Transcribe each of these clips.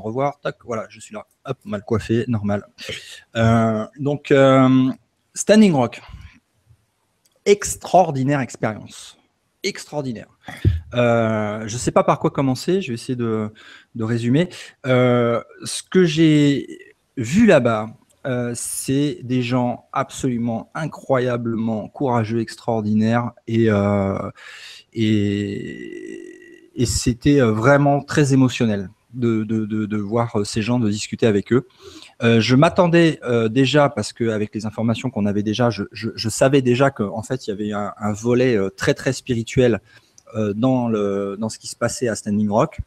revoir. Tac, voilà, je suis là. Hop, mal coiffé, normal. Standing Rock, extraordinaire expérience. Extraordinaire. Je ne sais pas par quoi commencer, je vais essayer de résumer. Ce que j'ai vu là-bas, c'est des gens absolument incroyablement courageux, extraordinaires, et c'était vraiment très émotionnel de voir ces gens, de discuter avec eux. Je m'attendais déjà, parce qu'avec les informations qu'on avait déjà, je savais déjà qu'en fait, il y avait un volet très, très spirituel dans ce qui se passait à Standing Rock.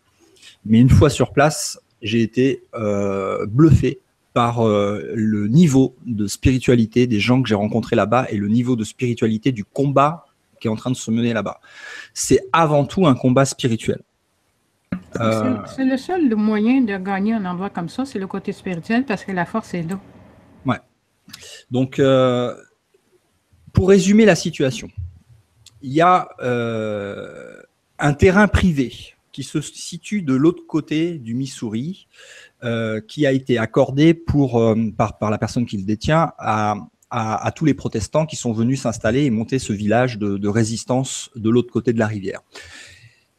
Mais une fois sur place, j'ai été bluffé par le niveau de spiritualité des gens que j'ai rencontrés là-bas et le niveau de spiritualité du combat qui est en train de se mener là-bas. C'est avant tout un combat spirituel. C'est le seul moyen de gagner un endroit comme ça, c'est le côté spirituel, parce que la force est là. Ouais. Donc, pour résumer la situation, il y a un terrain privé qui se situe de l'autre côté du Missouri, qui a été accordé par la personne qui le détient à tous les protestants qui sont venus s'installer et monter ce village de résistance de l'autre côté de la rivière.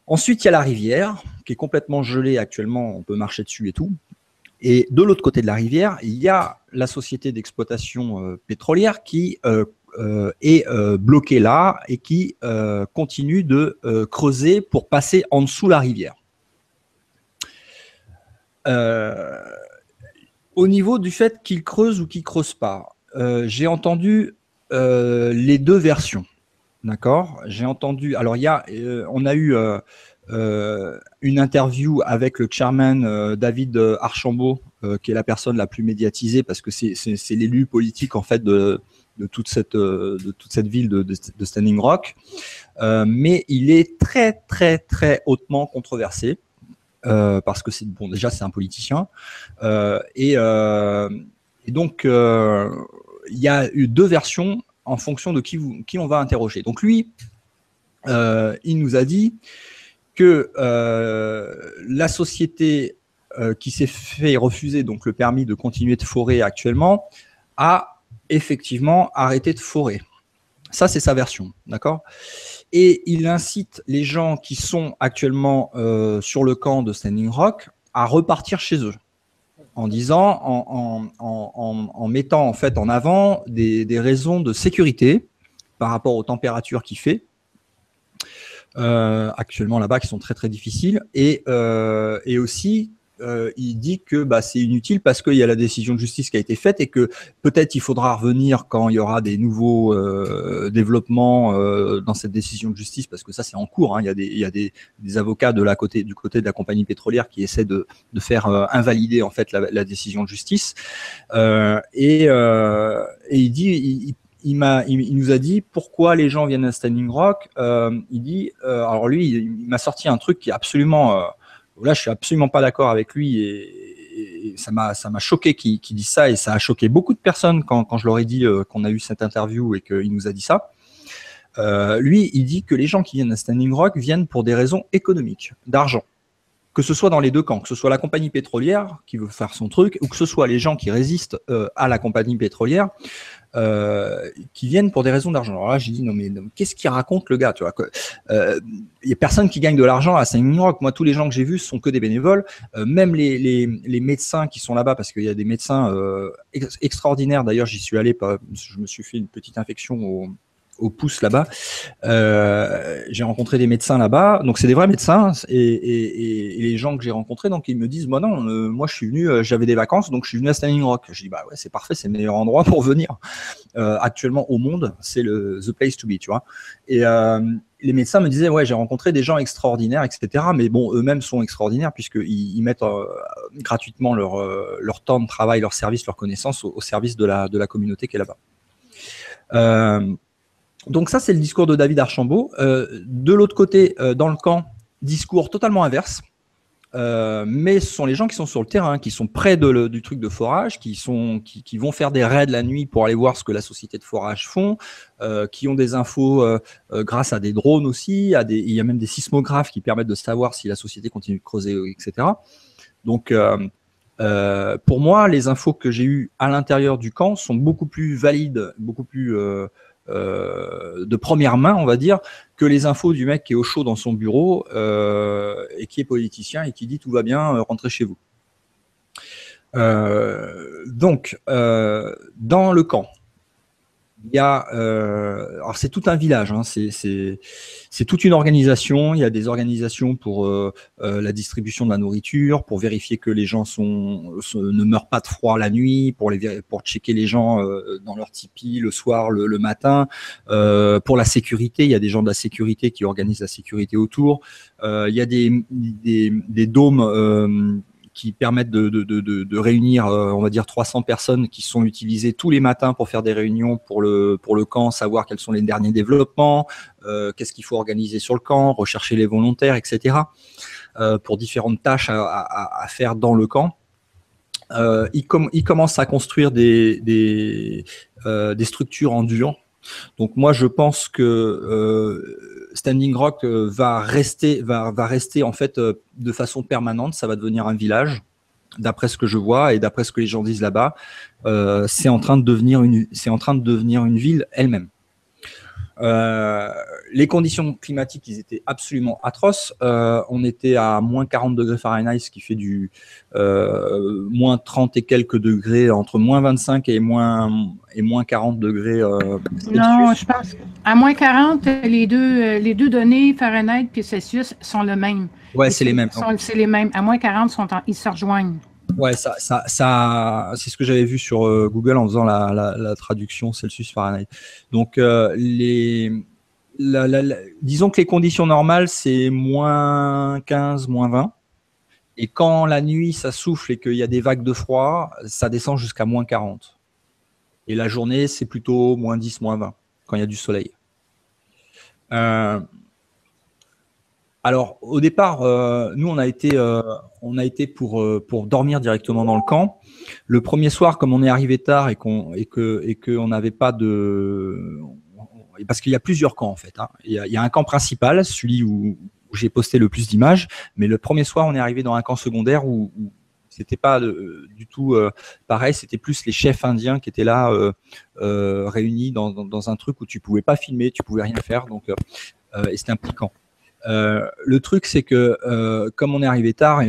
Ensuite, il y a la rivière qui est complètement gelée actuellement, on peut marcher dessus et tout. Et de l'autre côté de la rivière, il y a la société d'exploitation pétrolière qui est bloquée là et qui continue de creuser pour passer en dessous la rivière. Au niveau du fait qu'ils creusent ou qu'ils ne creusent pas, j'ai entendu les deux versions. D'accord. J'ai entendu. Alors, on a eu une interview avec le chairman David Archambault, qui est la personne la plus médiatisée parce que c'est l'élu politique en fait de toute cette ville de Standing Rock. Mais il est très très très hautement controversé parce que déjà c'est un politicien et donc il y a eu deux versions en fonction de qui on va interroger. Donc lui, il nous a dit que la société qui s'est fait refuser donc le permis de continuer de forer actuellement a effectivement arrêté de forer. Ça, c'est sa version, d'accord ? Et il incite les gens qui sont actuellement sur le camp de Standing Rock à repartir chez eux, en disant, en mettant en fait en avant des raisons de sécurité par rapport aux températures qu'il fait actuellement là-bas, qui sont très très difficiles, et aussi il dit que c'est inutile parce qu'il y a la décision de justice qui a été faite et que peut-être il faudra revenir quand il y aura des nouveaux développements dans cette décision de justice, parce que ça c'est en cours, hein. Il y a des avocats du côté de la compagnie pétrolière qui essaient de faire invalider en fait la décision de justice, et il dit il nous a dit pourquoi les gens viennent à Standing Rock. Il dit, alors lui, il m'a sorti un truc qui est absolument, là je suis absolument pas d'accord avec lui, et ça m'a choqué qu'il dise ça, et ça a choqué beaucoup de personnes quand je leur ai dit qu'on a eu cette interview et qu'il nous a dit ça. Lui, il dit que les gens qui viennent à Standing Rock viennent pour des raisons économiques, d'argent. Que ce soit dans les deux camps, que ce soit la compagnie pétrolière qui veut faire son truc, ou que ce soit les gens qui résistent à la compagnie pétrolière, qui viennent pour des raisons d'argent. Alors là, j'ai dit non mais qu'est-ce qu'il raconte le gars, tu vois, y a personne qui gagne de l'argent à Standing Rock. Moi, tous les gens que j'ai vus sont que des bénévoles, même les médecins qui sont là-bas, parce qu'il y a des médecins extraordinaires. D'ailleurs, j'y suis allé, je me suis fait une petite infection au pouce là-bas. J'ai rencontré des médecins là-bas, donc c'est des vrais médecins, et les gens que j'ai rencontrés, donc ils me disent moi non, moi je suis venu, j'avais des vacances, donc je suis venu à Standing Rock. Je dis bah ouais, c'est parfait, c'est le meilleur endroit pour venir actuellement au monde, c'est the place to be, tu vois. Et les médecins me disaient ouais, j'ai rencontré des gens extraordinaires, etc. Mais bon, eux-mêmes sont extraordinaires puisqu'ils mettent gratuitement leur temps de travail, leur service, leur connaissance au service de la communauté qui est là-bas. Donc ça, c'est le discours de David Archambault. De l'autre côté, dans le camp, discours totalement inverse. Mais ce sont les gens qui sont sur le terrain, qui sont près du truc de forage, qui vont faire des raids la nuit pour aller voir ce que la société de forage font, qui ont des infos grâce à des drones aussi. Il y a même des sismographes qui permettent de savoir si la société continue de creuser, etc. Donc, pour moi, les infos que j'ai eues à l'intérieur du camp sont beaucoup plus valides, beaucoup plus de première main, on va dire, que les infos du mec qui est au chaud dans son bureau et qui est politicien et qui dit tout va bien, rentrez chez vous. Donc, dans le camp, il y a, alors c'est tout un village, hein, c'est toute une organisation. Il y a des organisations pour la distribution de la nourriture, pour vérifier que les gens ne meurent pas de froid la nuit, pour checker les gens dans leur tipi le soir, le matin. Pour la sécurité, il y a des gens de la sécurité qui organisent la sécurité autour. Il y a des dômes qui permettent de réunir, on va dire, 300 personnes qui sont utilisées tous les matins pour faire des réunions pour le camp, savoir quels sont les derniers développements, qu'est-ce qu'il faut organiser sur le camp, rechercher les volontaires, etc. Pour différentes tâches à faire dans le camp. Ils commencent à construire des structures en dur. Donc moi, je pense que Standing Rock va rester en fait de façon permanente. Ça va devenir un village, d'après ce que je vois et d'après ce que les gens disent là-bas. C'est en train de devenir une ville elle-même. Les conditions climatiques, ils étaient absolument atroces. On était à moins 40 degrés Fahrenheit, ce qui fait du moins 30 et quelques degrés, entre moins 25 et moins 40 degrés. Non, je pense à moins 40, les deux données Fahrenheit et Celsius sont le même. Ouais, c'est les mêmes. C'est les mêmes. À moins 40, ils se rejoignent. Ouais, ça c'est ce que j'avais vu sur Google en faisant la traduction Celsius-Fahrenheit. Donc, disons que les conditions normales, c'est moins 15, moins 20. Et quand la nuit, ça souffle et qu'il y a des vagues de froid, ça descend jusqu'à moins 40. Et la journée, c'est plutôt moins 10, moins 20, quand il y a du soleil. Alors, au départ, nous, on a été pour dormir directement dans le camp. Le premier soir, comme on est arrivé tard et qu'on n'avait pas de... Parce qu'il y a plusieurs camps, en fait. Hein. Il y a un camp principal, celui où j'ai posté le plus d'images, mais le premier soir, on est arrivé dans un camp secondaire où c'était pas du tout pareil. C'était plus les chefs indiens qui étaient là, réunis dans un truc où tu pouvais pas filmer, tu pouvais rien faire. Donc, et c'était un petit camp. Le truc, c'est que comme on est arrivé tard,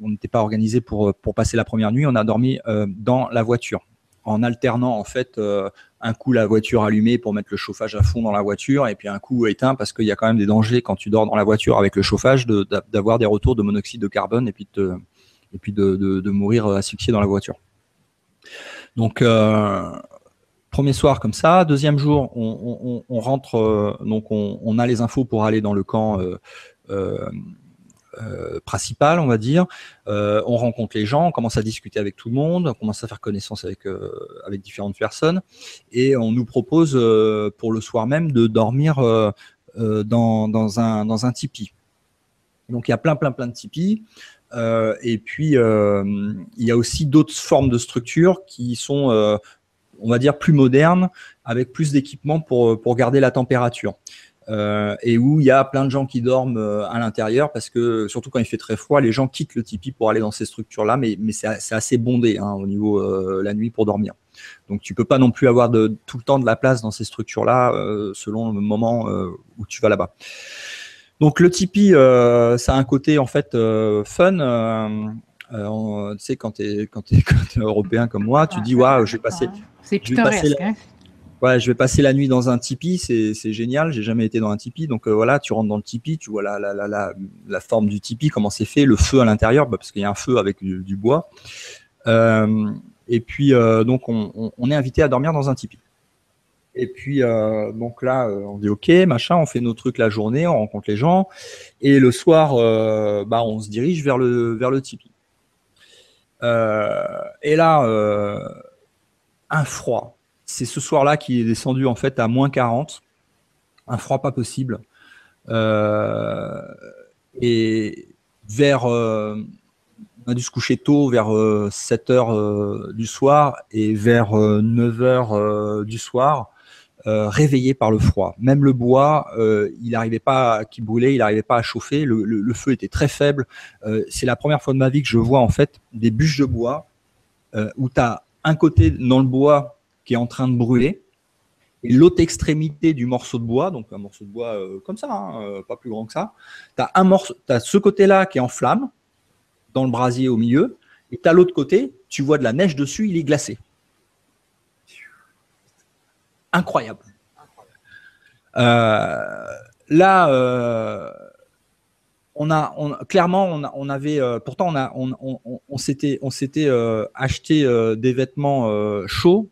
on n'était pas organisé pour passer la première nuit. On a dormi dans la voiture, en alternant en fait un coup la voiture allumée pour mettre le chauffage à fond dans la voiture, et puis un coup éteint parce qu'il y a quand même des dangers quand tu dors dans la voiture avec le chauffage d'avoir des retours de monoxyde de carbone et puis de mourir asphyxié dans la voiture. Donc premier soir comme ça, deuxième jour, on rentre, donc on a les infos pour aller dans le camp principal, on va dire. On rencontre les gens, on commence à discuter avec tout le monde, on commence à faire connaissance avec différentes personnes, et on nous propose pour le soir même de dormir dans un tipi. Donc il y a plein de tipis. Et puis il y a aussi d'autres formes de structures qui sont on va dire plus moderne, avec plus d'équipements pour garder la température. Et où il y a plein de gens qui dorment à l'intérieur, parce que surtout quand il fait très froid, les gens quittent le tipi pour aller dans ces structures-là, mais c'est assez bondé hein, au niveau la nuit pour dormir. Donc tu peux pas non plus avoir tout le temps de la place dans ces structures-là selon le moment où tu vas là-bas. Donc le tipi, ça a un côté en fait fun. Tu sais, quand tu es européen comme moi, tu dis ouais, je vais passer. C'est pittoresque, hein? Ouais, je vais passer la nuit dans un tipi, c'est génial. J'ai jamais été dans un tipi, donc voilà, tu rentres dans le tipi, tu vois la forme du tipi, comment c'est fait, le feu à l'intérieur, parce qu'il y a un feu avec du bois. Et puis donc on est invité à dormir dans un tipi. Et puis donc là, on dit ok, machin, on fait nos trucs la journée, on rencontre les gens, et le soir, on se dirige vers le tipi. Et là, un froid. C'est ce soir-là qui est descendu en fait à moins 40. Un froid pas possible. Et vers... on a dû se coucher tôt, vers 7h du soir, et vers 9h du soir, réveillé par le froid. Même le bois, il n'arrivait pas, qui brûlait, il n'arrivait pas à chauffer. Le feu était très faible. C'est la première fois de ma vie que je vois en fait des bûches de bois où tu as un côté dans le bois qui est en train de brûler et l'autre extrémité du morceau de bois, donc un morceau de bois comme ça, hein, pas plus grand que ça. T'as ce côté-là qui est en flamme dans le brasier au milieu, et tu as l'autre côté, tu vois de la neige dessus, il est glacé. Incroyable. Là, clairement, on avait, pourtant, on s'était acheté des vêtements chauds.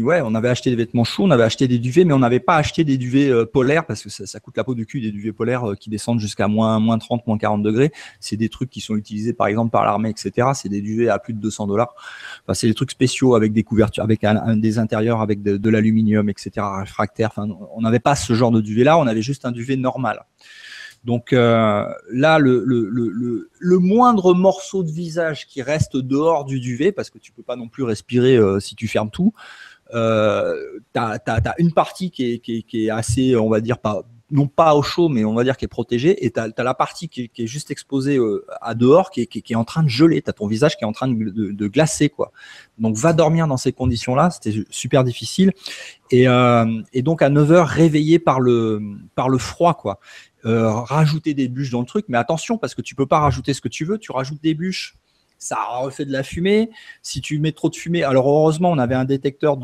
Ouais, on avait acheté des vêtements chauds, on avait acheté des duvets, mais on n'avait pas acheté des duvets polaires parce que ça coûte la peau du cul, des duvets polaires qui descendent jusqu'à moins 30, moins 40 degrés. C'est des trucs qui sont utilisés par exemple par l'armée, etc. C'est des duvets à plus de 200 $. Enfin, c'est des trucs spéciaux avec des couvertures, avec des intérieurs avec de l'aluminium, etc. réfractaire. Enfin, on n'avait pas ce genre de duvet là, on avait juste un duvet normal. Donc là, le moindre morceau de visage qui reste dehors du duvet, parce que tu peux pas non plus respirer si tu fermes tout, t'as une partie qui est assez, on va dire, non pas au chaud, mais on va dire qui est protégée, et t'as la partie qui est juste exposée à dehors, qui est en train de geler. T'as ton visage qui est en train de glacer, quoi. Donc va dormir dans ces conditions-là, c'était super difficile. Et donc à 9h, réveillé par le froid, quoi. Rajouter des bûches dans le truc, mais attention parce que tu peux pas rajouter ce que tu veux, tu rajoutes des bûches, ça refait de la fumée. Si tu mets trop de fumée, alors heureusement on avait un détecteur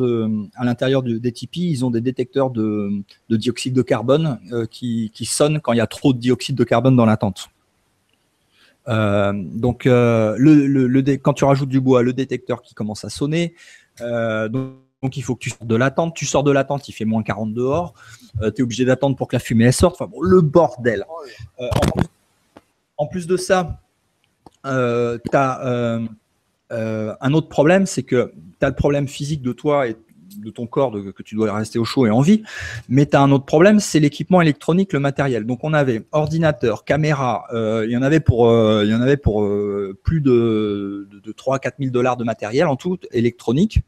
à l'intérieur des tipis, ils ont des détecteurs de dioxyde de carbone qui sonnent quand il y a trop de dioxyde de carbone dans la tente. Donc quand tu rajoutes du bois, le détecteur qui commence à sonner, donc il faut que tu sortes de la tente. Tu sors de la tente, il fait moins 40 dehors. Tu es obligé d'attendre pour que la fumée elle sorte. Enfin bon, le bordel. En plus de ça, tu as un autre problème, c'est que tu as le problème physique de toi et de ton corps, que tu dois rester au chaud et en vie. Mais tu as un autre problème, c'est l'équipement électronique, le matériel. Donc on avait ordinateur, caméra, il y en avait pour plus de 3-4 000 $ de matériel en tout, électronique.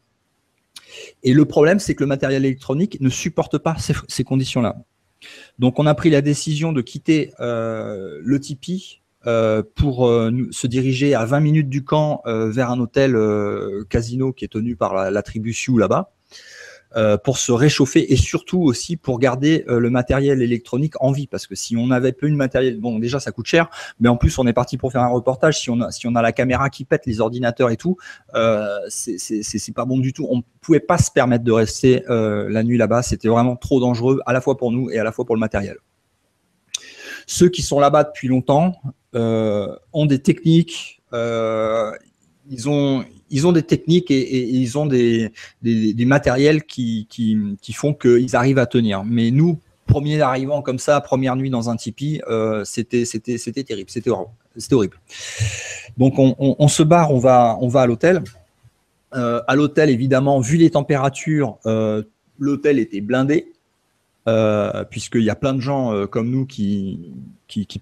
Et le problème, c'est que le matériel électronique ne supporte pas ces conditions-là. Donc, on a pris la décision de quitter le tipi pour se diriger à 20 minutes du camp vers un hôtel casino qui est tenu par la tribu Sioux là-bas, pour se réchauffer et surtout aussi pour garder le matériel électronique en vie, parce que si on avait peu de matériel, bon déjà ça coûte cher, mais en plus on est parti pour faire un reportage, si on a la caméra qui pète, les ordinateurs et tout, c'est pas bon du tout. On pouvait pas se permettre de rester la nuit là-bas, c'était vraiment trop dangereux à la fois pour nous et à la fois pour le matériel. Ceux qui sont là-bas depuis longtemps ont des techniques, ils ont des techniques et ils ont des matériels qui font qu'ils arrivent à tenir. Mais nous, premiers arrivants comme ça, première nuit dans un tipi, c'était terrible, c'était horrible. Donc on se barre, on va à l'hôtel. À l'hôtel, évidemment, vu les températures, l'hôtel était blindé. Puisqu'il y a plein de gens comme nous qui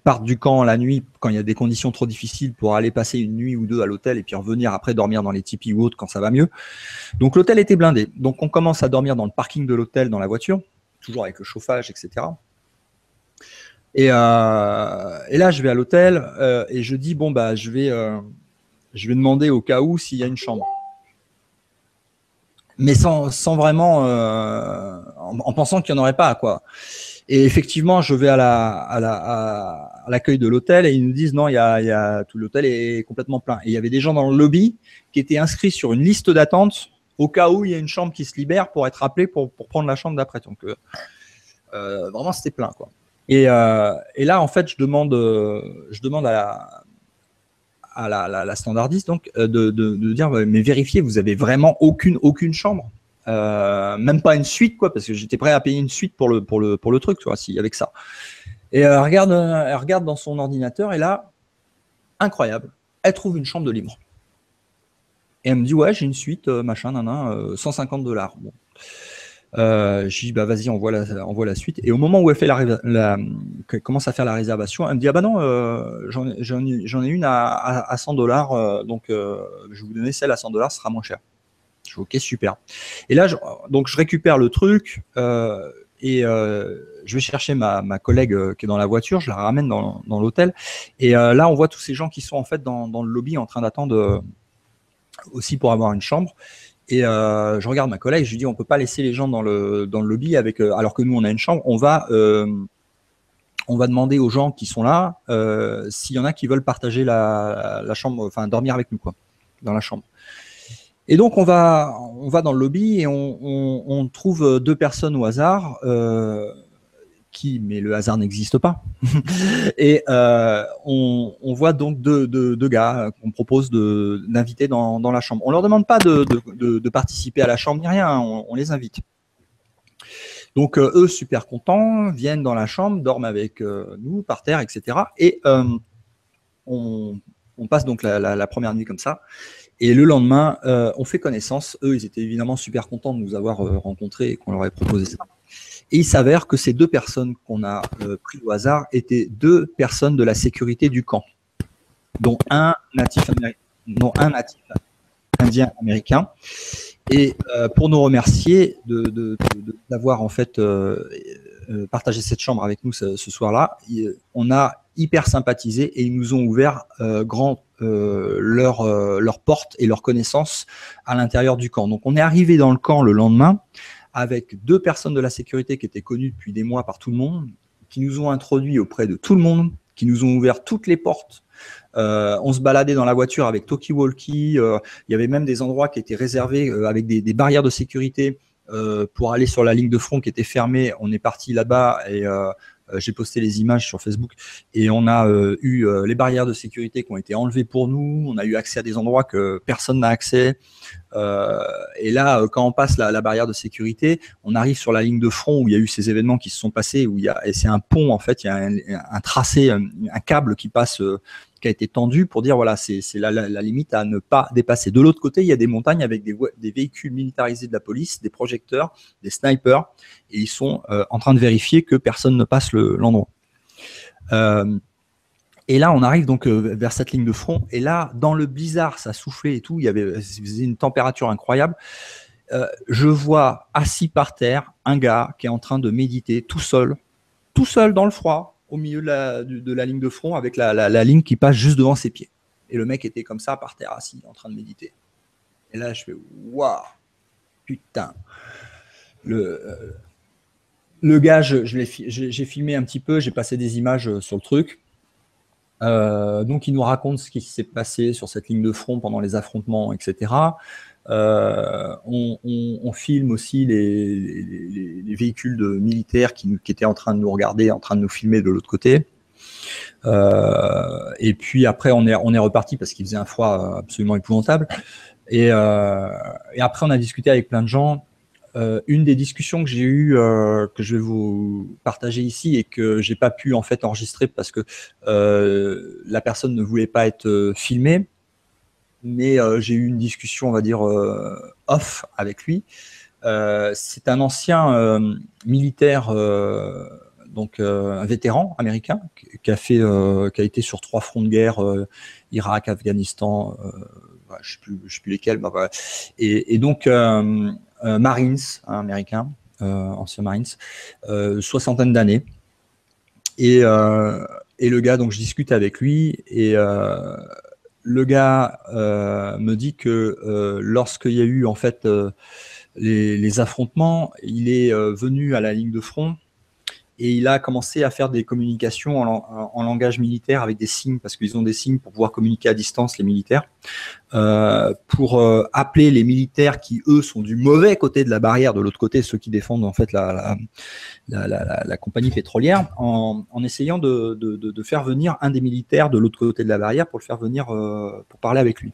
partent du camp la nuit quand il y a des conditions trop difficiles pour aller passer une nuit ou deux à l'hôtel et puis revenir après dormir dans les tipis ou autres quand ça va mieux. Donc l'hôtel était blindé. Donc on commence à dormir dans le parking de l'hôtel, dans la voiture, toujours avec le chauffage, etc. Et là, je vais à l'hôtel et je dis, bon, bah, je vais demander au cas où s'il y a une chambre. Mais sans vraiment, en pensant qu'il n'y en aurait pas, quoi. Et effectivement, je vais à l'accueil de l'hôtel et ils nous disent non, tout l'hôtel est complètement plein. Et il y avait des gens dans le lobby qui étaient inscrits sur une liste d'attente au cas où il y a une chambre qui se libère pour être appelé pour prendre la chambre d'après. Donc vraiment, c'était plein, quoi. Et là, en fait, je demande à la standardiste donc de dire mais vérifiez, vous avez vraiment aucune chambre, même pas une suite, quoi, parce que j'étais prêt à payer une suite pour le truc, tu vois, s'il y avait que ça. Et elle regarde dans son ordinateur et là, incroyable, elle trouve une chambre de libre et elle me dit ouais, j'ai une suite machin 150 $. Bon. Je dis bah vas-y, envoie la suite. Et au moment où elle fait qu'elle commence à faire la réservation, elle me dit ah bah non, j'en ai une à 100 $, donc je vais vous donner celle à 100 $, ce sera moins cher. Je fais, ok, super. Et là, donc je récupère le truc et je vais chercher ma collègue qui est dans la voiture, je la ramène dans l'hôtel. Et là, on voit tous ces gens qui sont en fait dans le lobby en train d'attendre aussi pour avoir une chambre. Et je regarde ma collègue, je lui dis, on peut pas laisser les gens dans le lobby avec, alors que nous, on a une chambre. On va demander aux gens qui sont là s'il y en a qui veulent partager la chambre, enfin dormir avec nous, quoi, dans la chambre. Et donc, on va dans le lobby et on trouve 2 personnes au hasard, mais le hasard n'existe pas. Et on voit donc deux gars qu'on propose d'inviter dans la chambre. On leur demande pas de participer à la chambre ni rien, on les invite. Donc, eux, super contents, viennent dans la chambre, dorment avec nous, par terre, etc. Et on passe donc la première nuit comme ça. Et le lendemain, on fait connaissance. Eux, ils étaient évidemment super contents de nous avoir rencontrés et qu'on leur ait proposé ça. Et il s'avère que ces 2 personnes qu'on a prises au hasard étaient 2 personnes de la sécurité du camp, dont un natif indien américain. Et pour nous remercier d'avoir en fait partagé cette chambre avec nous ce soir-là, on a hyper sympathisé et ils nous ont ouvert grand leurs portes et leurs connaissances à l'intérieur du camp. Donc on est arrivé dans le camp le lendemain avec 2 personnes de la sécurité qui étaient connues depuis des mois par tout le monde, qui nous ont introduits auprès de tout le monde, qui nous ont ouvert toutes les portes. On se baladait dans la voiture avec talkie-walkie. Il y avait même des endroits qui étaient réservés avec des barrières de sécurité pour aller sur la ligne de front qui était fermée. On est parti là-bas et j'ai posté les images sur Facebook et on a eu les barrières de sécurité qui ont été enlevées pour nous. On a eu accès à des endroits que personne n'a accès. Et là, quand on passe la barrière de sécurité, on arrive sur la ligne de front où il y a eu ces événements qui se sont passés, et c'est un pont en fait, il y a un tracé, un câble qui passe, qui a été tendu pour dire voilà, c'est la limite à ne pas dépasser. De l'autre côté, il y a des montagnes avec des véhicules militarisés de la police, des projecteurs, des snipers, et ils sont en train de vérifier que personne ne passe l'endroit. Et là, on arrive donc vers cette ligne de front. Et là, dans le blizzard, ça soufflait et tout. Il faisait une température incroyable. Je vois assis par terre un gars qui est en train de méditer tout seul dans le froid, au milieu de la ligne de front, avec la ligne qui passe juste devant ses pieds. Et le mec était comme ça, par terre, assis, en train de méditer. Et là, je fais waouh, putain. Le gars, j'ai filmé un petit peu, j'ai passé des images sur le truc. Donc, il nous raconte ce qui s'est passé sur cette ligne de front pendant les affrontements, etc. On filme aussi les véhicules militaires qui étaient en train de nous regarder, en train de nous filmer de l'autre côté. Et puis après, on est reparti parce qu'il faisait un froid absolument épouvantable. Et après, on a discuté avec plein de gens. Une des discussions que j'ai eues, que je vais vous partager ici et que j'ai pas pu en fait enregistrer parce que la personne ne voulait pas être filmée, mais j'ai eu une discussion, on va dire off avec lui. C'est un ancien militaire, donc un vétéran américain qui a été sur 3 fronts de guerre, Irak, Afghanistan, je sais plus lesquels, bah, voilà. Et donc Marines, américain, ancien Marines, 60aine d'années. Et le gars, donc je discute avec lui, et le gars me dit que lorsqu'il y a eu en fait les affrontements, il est venu à la ligne de front et il a commencé à faire des communications en langage militaire avec des signes, parce qu'ils ont des signes pour pouvoir communiquer à distance, les militaires, pour appeler les militaires qui, eux, sont du mauvais côté de la barrière, de l'autre côté, ceux qui défendent en fait la compagnie pétrolière, en essayant de faire venir un des militaires de l'autre côté de la barrière pour le faire venir, pour parler avec lui.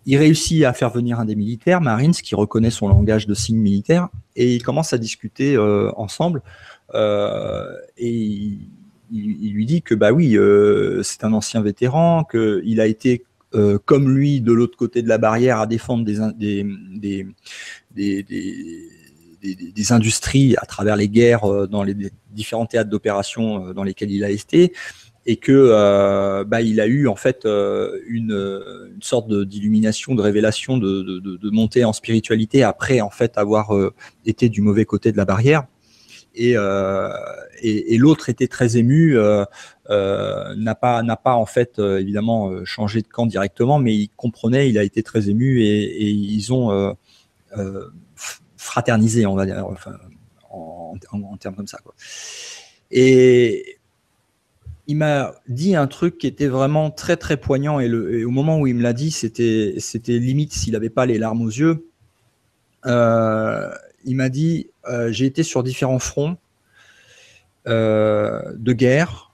Il réussit à faire venir un des militaires, Marines, qui reconnaît son langage de signes militaire, et ils commencent à discuter ensemble. Et il lui dit que bah oui, c'est un ancien vétéran, qu'il a été comme lui de l'autre côté de la barrière à défendre des industries à travers les guerres dans les différents théâtres d'opération dans lesquels il a été, et que il a eu en fait une sorte d'illumination, de révélation, de montée en spiritualité après en fait avoir été du mauvais côté de la barrière. Et l'autre était très ému, n'a pas en fait évidemment changé de camp directement, mais il comprenait, il a été très ému et ils ont fraternisé, on va dire, enfin, en termes comme ça, quoi. Et il m'a dit un truc qui était vraiment très très poignant, et au moment où il me l'a dit, c'était limite s'il n'avait pas les larmes aux yeux. Il m'a dit j'ai été sur différents fronts de guerre.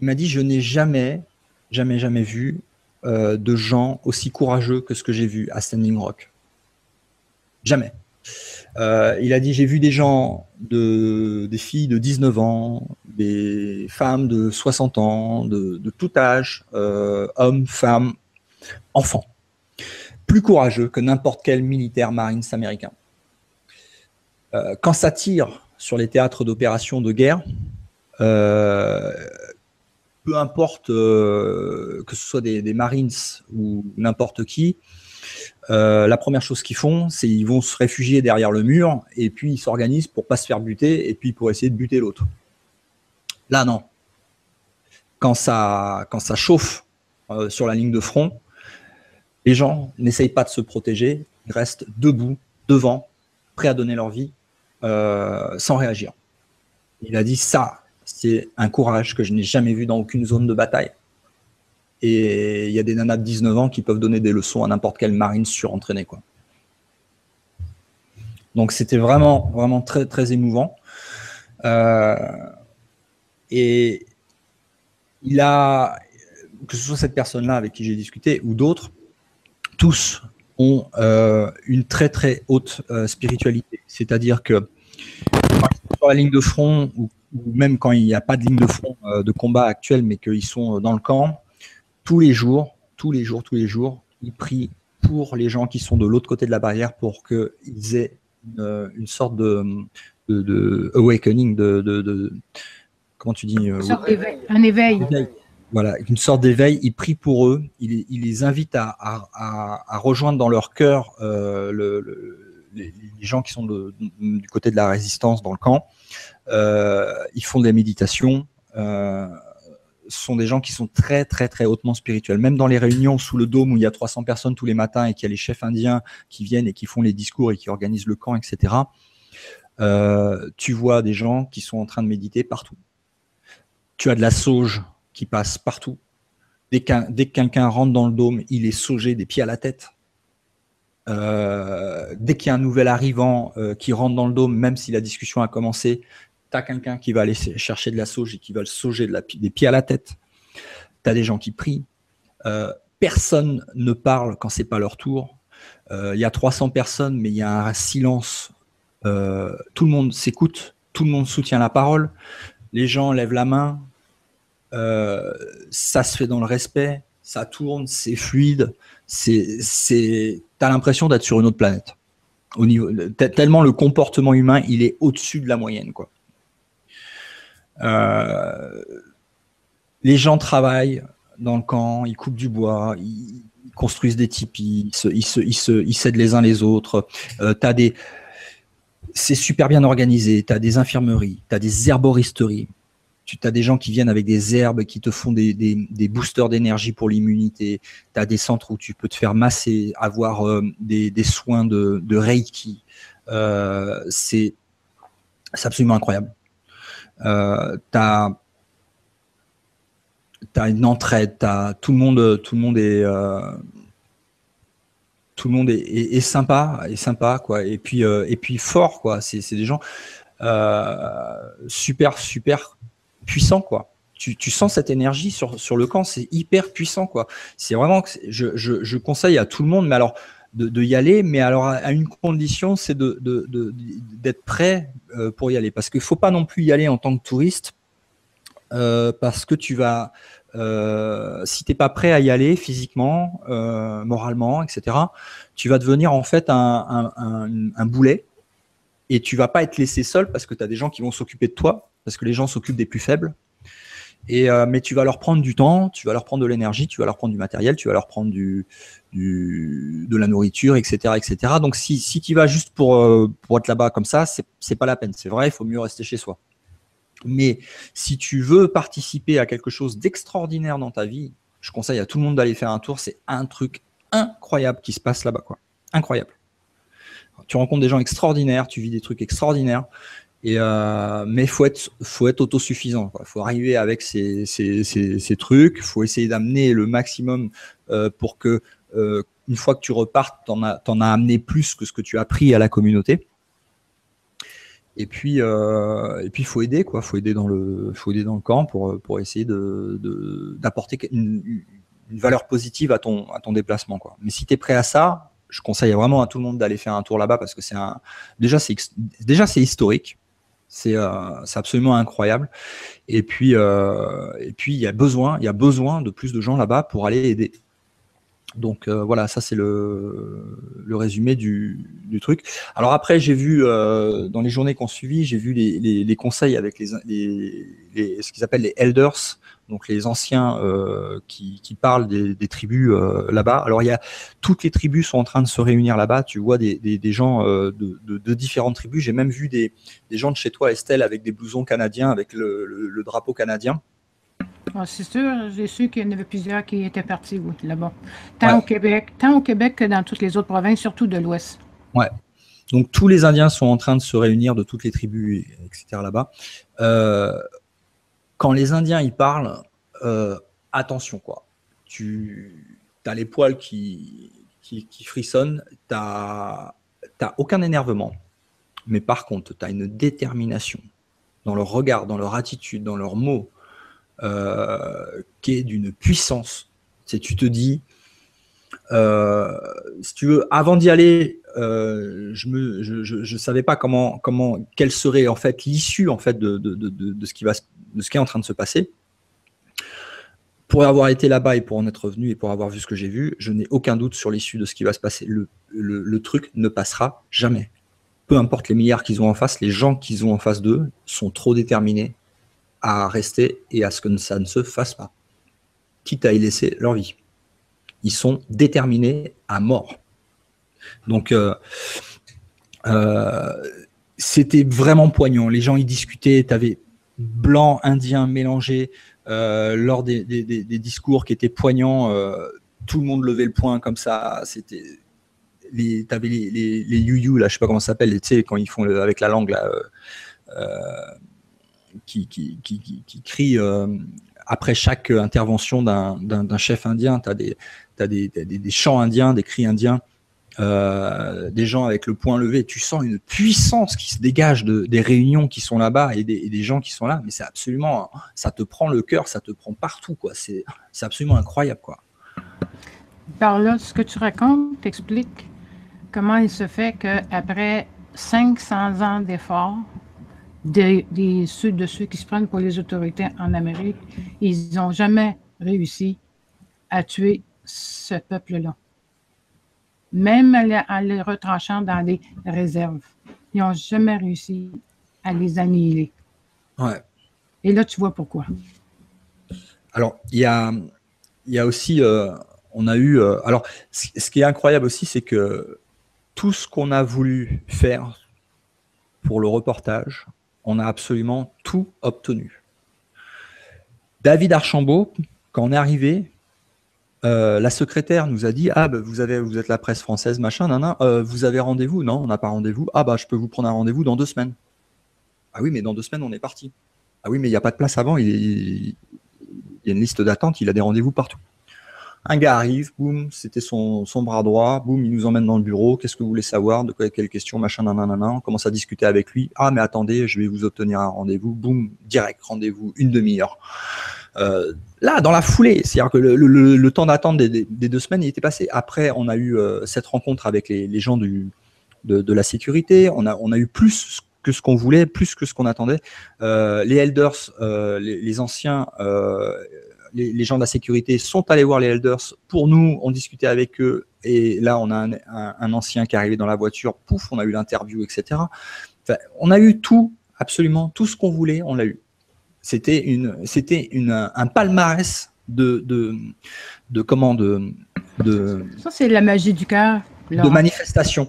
Il m'a dit je n'ai jamais vu de gens aussi courageux que ce que j'ai vu à Standing Rock. Jamais. Il a dit j'ai vu des gens, des filles de 19 ans, des femmes de 60 ans, de tout âge, hommes, femmes, enfants, plus courageux que n'importe quel militaire Marines américain. Quand ça tire sur les théâtres d'opérations de guerre, peu importe que ce soit des Marines ou n'importe qui, la première chose qu'ils font, c'est qu'ils vont se réfugier derrière le mur et puis ils s'organisent pour pas se faire buter et puis pour essayer de buter l'autre. Là, non. Quand ça chauffe sur la ligne de front, les gens n'essayent pas de se protéger, ils restent debout, devant, prêts à donner leur vie, sans réagir. Il a dit ça, c'est un courage que je n'ai jamais vu dans aucune zone de bataille. Et il y a des nanas de 19 ans qui peuvent donner des leçons à n'importe quel marine surentraîné, quoi. Donc c'était vraiment, vraiment très, très émouvant. Et il a, que ce soit cette personne-là avec qui j'ai discuté ou d'autres, tous ont une très, très haute spiritualité. C'est-à-dire que quand ils sont sur la ligne de front ou même quand il n'y a pas de ligne de front de combat actuelle, mais qu'ils sont dans le camp, tous les jours, ils prient pour les gens qui sont de l'autre côté de la barrière pour qu'ils aient une sorte de awakening, comment tu dis, un éveil. Voilà, une sorte d'éveil. Ils prient pour eux, ils les invitent à rejoindre dans leur cœur les gens qui sont du côté de la résistance dans le camp. Ils font des méditations. Sont des gens qui sont très, très, très hautement spirituels. Même dans les réunions sous le dôme où il y a 300 personnes tous les matins et qu'il y a les chefs indiens qui viennent et qui font les discours et qui organisent le camp, etc., tu vois des gens qui sont en train de méditer partout. Tu as de la sauge qui passe partout. Dès que quelqu'un rentre dans le dôme, il est saugé des pieds à la tête. Dès qu'il y a un nouvel arrivant qui rentre dans le dôme, même si la discussion a commencé, tu as quelqu'un qui va aller chercher de la sauge et qui va le sauger des pieds à la tête. Tu as des gens qui prient. Personne ne parle quand c'est pas leur tour. Il y a 300 personnes, mais il y a un silence. Tout le monde s'écoute, tout le monde soutient la parole. Les gens lèvent la main. Ça se fait dans le respect. Ça tourne, c'est fluide. T'as l'impression d'être sur une autre planète. Tellement le comportement humain, il est au-dessus de la moyenne, quoi. Les gens travaillent dans le camp, ils coupent du bois, ils construisent des tipis, ils s'aident les uns les autres. C'est super bien organisé. Tu as des infirmeries, tu as des herboristeries. Tu as des gens qui viennent avec des herbes qui te font des boosters d'énergie pour l'immunité. Tu as des centres où tu peux te faire masser, avoir des soins de Reiki. C'est absolument incroyable. T'as une entraide, tout le monde est sympa, quoi. Et puis fort, quoi. C'est des gens super puissants, quoi. Tu sens cette énergie sur le camp, c'est hyper puissant, quoi. C'est vraiment, je conseille à tout le monde, mais alors de y aller, mais alors à une condition, c'est d'être prêt pour y aller, parce qu'il faut pas non plus y aller en tant que touriste, parce que tu vas, si t'es pas prêt à y aller physiquement, moralement, etc., tu vas devenir en fait un boulet, et tu vas pas être laissé seul parce que tu as des gens qui vont s'occuper de toi, parce que les gens s'occupent des plus faibles. Mais tu vas leur prendre du temps, tu vas leur prendre de l'énergie, tu vas leur prendre du matériel, tu vas leur prendre de la nourriture, etc., etc. Donc, si tu vas juste pour être là-bas comme ça, c'est pas la peine. C'est vrai, il faut mieux rester chez soi. Mais si tu veux participer à quelque chose d'extraordinaire dans ta vie, je conseille à tout le monde d'aller faire un tour. C'est un truc incroyable qui se passe là-bas, quoi. Incroyable. Tu rencontres des gens extraordinaires, tu vis des trucs extraordinaires. Mais faut être autosuffisant. Il faut arriver avec ces trucs. Il faut essayer d'amener le maximum pour que une fois que tu repartes, t'en as amené plus que ce que tu as pris à la communauté. Et puis il faut aider, quoi. Faut aider dans le camp pour essayer d'apporter une valeur positive à ton déplacement, quoi. Mais si tu es prêt à ça, je conseille vraiment à tout le monde d'aller faire un tour là-bas parce que déjà c'est historique. C'est absolument incroyable. Et puis il y a besoin de plus de gens là-bas pour aller aider. Donc voilà, ça c'est le résumé du truc. Alors après, j'ai vu dans les journées qu'on suivi, j'ai vu les conseils avec ce qu'ils appellent les elders, donc les anciens qui parlent des tribus là-bas. Alors toutes les tribus sont en train de se réunir là-bas. Tu vois des gens de différentes tribus. J'ai même vu des gens de chez toi, Estelle, avec des blousons canadiens, avec le drapeau canadien. Ah, c'est sûr, j'ai su qu'il y en avait plusieurs qui étaient partis là-bas. Tant au Québec que dans toutes les autres provinces, surtout de l'Ouest. Ouais. Donc tous les Indiens sont en train de se réunir de toutes les tribus, etc. là-bas. Quand les Indiens y parlent, attention, quoi. Tu as les poils qui frissonnent, t'as aucun énervement. Mais par contre, tu as une détermination dans leur regard, dans leur attitude, dans leurs mots, qui est d'une puissance. Tu te dis, si tu veux, avant d'y aller, je savais pas quelle serait en fait l'issue en fait de ce qui est en train de se passer. Pour avoir été là-bas et pour en être revenu et pour avoir vu ce que j'ai vu, je n'ai aucun doute sur l'issue de ce qui va se passer. Le truc ne passera jamais. Peu importe les milliards qu'ils ont en face, les gens qu'ils ont en face d'eux sont trop déterminés à rester et à ce que ça ne se fasse pas, quitte à y laisser leur vie. Ils sont déterminés à mort. Donc, c'était vraiment poignant. Les gens y discutaient, tu avais blanc, indien mélangé lors des discours qui étaient poignants. Tout le monde levait le poing comme ça. C'était... T'avais les you-you, là, je sais pas comment ça s'appelle, tu sais, quand ils font avec la langue, là, qui crient après chaque intervention d'un chef indien. T'as des chants indiens, des cris indiens, des gens avec le poing levé. Tu sens une puissance qui se dégage des réunions qui sont là-bas et des gens qui sont là, mais c'est absolument, ça te prend le cœur, ça te prend partout, quoi. C'est absolument incroyable, quoi. Par là, ce que tu racontes t'explique comment il se fait qu'après 500 ans d'efforts de ceux qui se prennent pour les autorités en Amérique, ils n'ont jamais réussi à tuer ce peuple-là. Même en les retranchant dans des réserves. Ils n'ont jamais réussi à les annihiler. Ouais. Et là, tu vois pourquoi. Alors, il y a aussi... on a eu... alors, ce qui est incroyable aussi, c'est que tout ce qu'on a voulu faire pour le reportage, on a absolument tout obtenu. David Archambault, quand on est arrivé, la secrétaire nous a dit « Ah, bah, vous êtes la presse française, machin, vous avez rendez-vous ?» Non, on n'a pas rendez-vous. « Ah, bah, je peux vous prendre un rendez-vous dans 2 semaines. » Ah oui, mais dans 2 semaines, on est parti. Ah oui, mais il n'y a pas de place avant, il y a une liste d'attente, il a des rendez-vous partout. Un gars arrive, boum, c'était son bras droit, boum, il nous emmène dans le bureau, qu'est-ce que vous voulez savoir, de quelle question, machin, nanana, on commence à discuter avec lui, ah mais attendez, je vais vous obtenir un rendez-vous, boum, direct, rendez-vous, 1 demi-heure. Là, dans la foulée, c'est-à-dire que le temps d'attente des 2 semaines, il était passé. Après, on a eu cette rencontre avec les gens de la sécurité, on a eu plus que ce qu'on voulait, plus que ce qu'on attendait. Les elders, les anciens... les gens de la sécurité sont allés voir les elders pour nous, on discutait avec eux, et là on a un ancien qui est arrivé dans la voiture, pouf, on a eu l'interview, etc. Enfin, on a eu tout, absolument tout ce qu'on voulait, on l'a eu. un palmarès Ça, c'est la magie du cœur. de manifestation.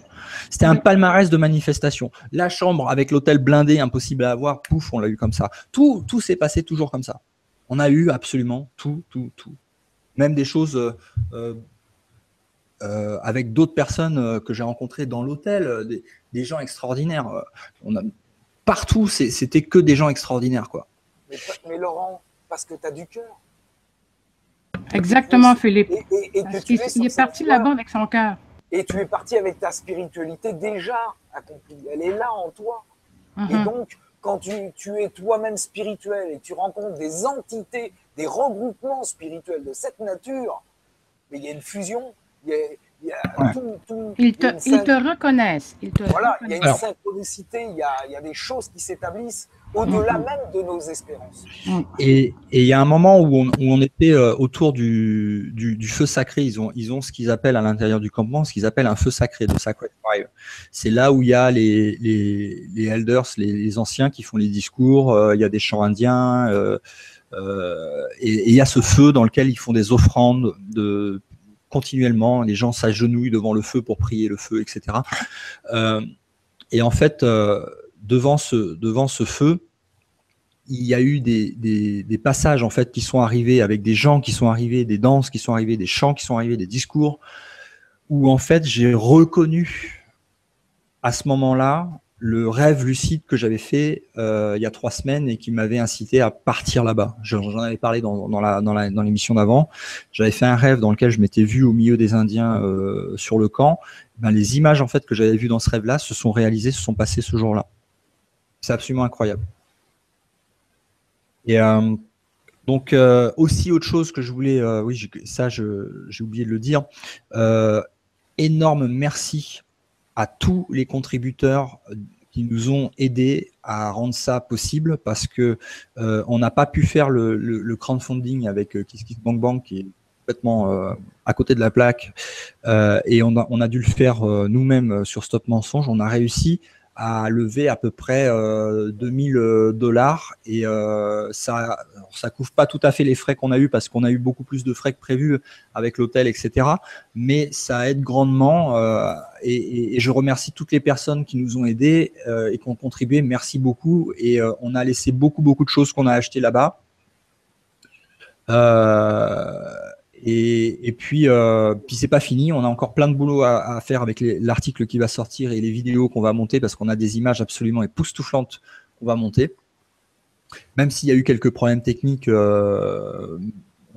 C'était un palmarès de manifestation. La chambre avec l'hôtel blindé, impossible à avoir, pouf, on l'a eu comme ça. Tout s'est passé toujours comme ça. On a eu absolument tout. Même des choses avec d'autres personnes que j'ai rencontrées dans l'hôtel, des gens extraordinaires. Partout, c'était que des gens extraordinaires, quoi. Mais Laurent, parce que tu as du cœur. Exactement, Philippe. Il est parti là-bas avec son cœur. Et tu es parti avec ta spiritualité déjà accomplie. Elle est là en toi. Et donc, quand tu es toi-même spirituel et tu rencontres des entités, des regroupements spirituels de cette nature, mais il y a une fusion, il y a tout. Ils te reconnaissent. Voilà, il y a une synchronicité, il y a des choses qui s'établissent au-delà même de nos espérances. Et il y a un moment où on était autour du feu sacré. Ils ont ce qu'ils appellent à l'intérieur du campement, ce qu'ils appellent un feu sacré, de Sacred Fire. C'est là où il y a les elders, les anciens qui font les discours. Il y a des chants indiens. Et il y a ce feu dans lequel ils font des offrandes continuellement. Les gens s'agenouillent devant le feu pour prier le feu, etc. Et en fait, devant ce feu, il y a eu des passages en fait qui sont arrivés avec des gens qui sont arrivés, des danses qui sont arrivées, des chants qui sont arrivés, des discours, où en fait j'ai reconnu à ce moment-là le rêve lucide que j'avais fait il y a 3 semaines et qui m'avait incité à partir là-bas. J'en avais parlé dans l'émission d'avant. J'avais fait un rêve dans lequel je m'étais vu au milieu des Indiens sur le camp. Ben, les images en fait que j'avais vues dans ce rêve-là se sont réalisées, se sont passées ce jour-là. C'est absolument incroyable. Et donc aussi autre chose que je voulais, oui, j'ai oublié de le dire. Énorme merci à tous les contributeurs qui nous ont aidés à rendre ça possible, parce que on n'a pas pu faire le crowdfunding avec KissKissBankBank qui est complètement à côté de la plaque, et on a dû le faire nous-mêmes sur Stop Mensonge. On a réussi à lever à peu près $2000 et ça couvre pas tout à fait les frais qu'on a eu, parce qu'on a eu beaucoup plus de frais que prévu avec l'hôtel, etc. Mais ça aide grandement et je remercie toutes les personnes qui nous ont aidés et qui ont contribué. Merci beaucoup. Et on a laissé beaucoup de choses qu'on a achetées là-bas. Et puis c'est pas fini, on a encore plein de boulot à faire avec l'article qui va sortir et les vidéos qu'on va monter, parce qu'on a des images absolument époustouflantes qu'on va monter. Même s'il y a eu quelques problèmes techniques, on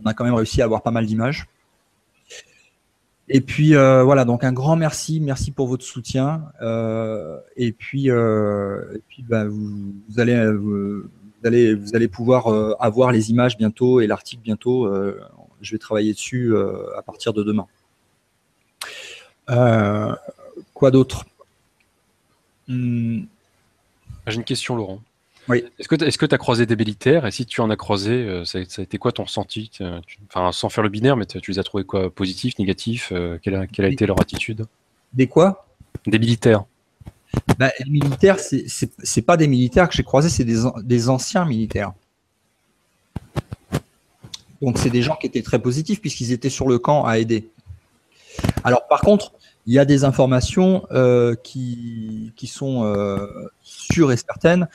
a quand même réussi à avoir pas mal d'images. Et puis voilà, donc un grand merci pour votre soutien. Et puis bah, vous allez pouvoir avoir les images bientôt et l'article bientôt. Je vais travailler dessus à partir de demain. Quoi d'autre? J'ai une question, Laurent. Oui. Est-ce que tu as croisé des militaires? Et si tu en as croisé, ça a été quoi ton ressenti? Enfin, sans faire le binaire, mais tu les as trouvés quoi? Positifs, négatifs? Quelle a été leur attitude? Des quoi? Des militaires. Bah, les militaires, c'est pas des militaires que j'ai croisés, c'est des anciens militaires. Donc, c'est des gens qui étaient très positifs puisqu'ils étaient sur le camp à aider. Alors, par contre, il y a des informations qui sont sûres et certaines,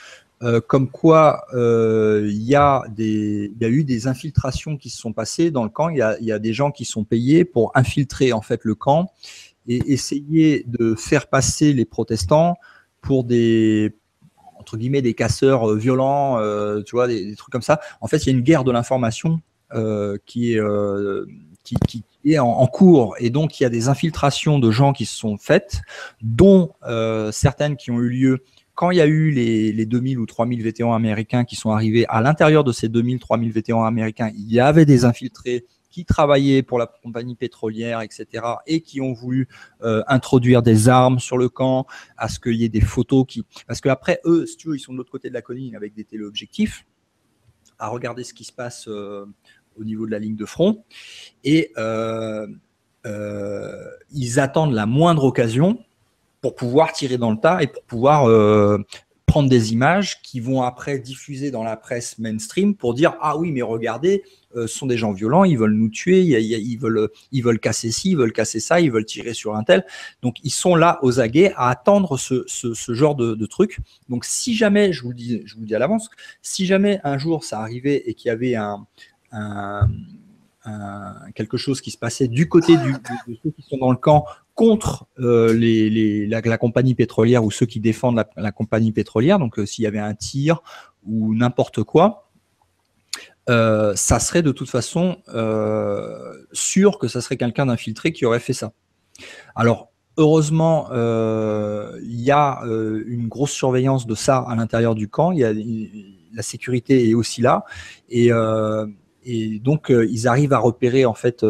comme quoi il y a eu des infiltrations qui se sont passées dans le camp. Il y a des gens qui sont payés pour infiltrer en fait le camp et essayer de faire passer les protestants pour des, entre guillemets, des casseurs violents, tu vois, des trucs comme ça. En fait, il y a une guerre de l'information qui est en cours, et donc il y a des infiltrations de gens qui se sont faites, dont certaines qui ont eu lieu quand il y a eu les 2000 ou 3000 vétérans américains qui sont arrivés. À l'intérieur de ces 2000, 3000 vétérans américains, il y avait des infiltrés qui travaillaient pour la compagnie pétrolière, etc., et qui ont voulu introduire des armes sur le camp, à ce qu'il y ait des photos parce qu'après, eux, si tu veux, ils sont de l'autre côté de la colline avec des téléobjectifs, à regarder ce qui se passe au niveau de la ligne de front, et ils attendent la moindre occasion pour pouvoir tirer dans le tas et pour pouvoir prendre des images qui vont après diffuser dans la presse mainstream pour dire « Ah oui, mais regardez, ce sont des gens violents, ils veulent nous tuer, ils veulent casser ci, ils veulent casser ça, ils veulent tirer sur un tel. » Donc, ils sont là aux aguets à attendre ce genre de truc. Donc, si jamais, je vous le dis à l'avance, si jamais un jour ça arrivait et qu'il y avait quelque chose qui se passait du côté de ceux qui sont dans le camp contre la compagnie pétrolière ou ceux qui défendent la compagnie pétrolière, donc s'il y avait un tir ou n'importe quoi, ça serait de toute façon sûr que ça serait quelqu'un d'infiltré qui aurait fait ça. Alors, heureusement, il y a une grosse surveillance de ça à l'intérieur du camp. La sécurité est aussi là. Et donc, ils arrivent à repérer en fait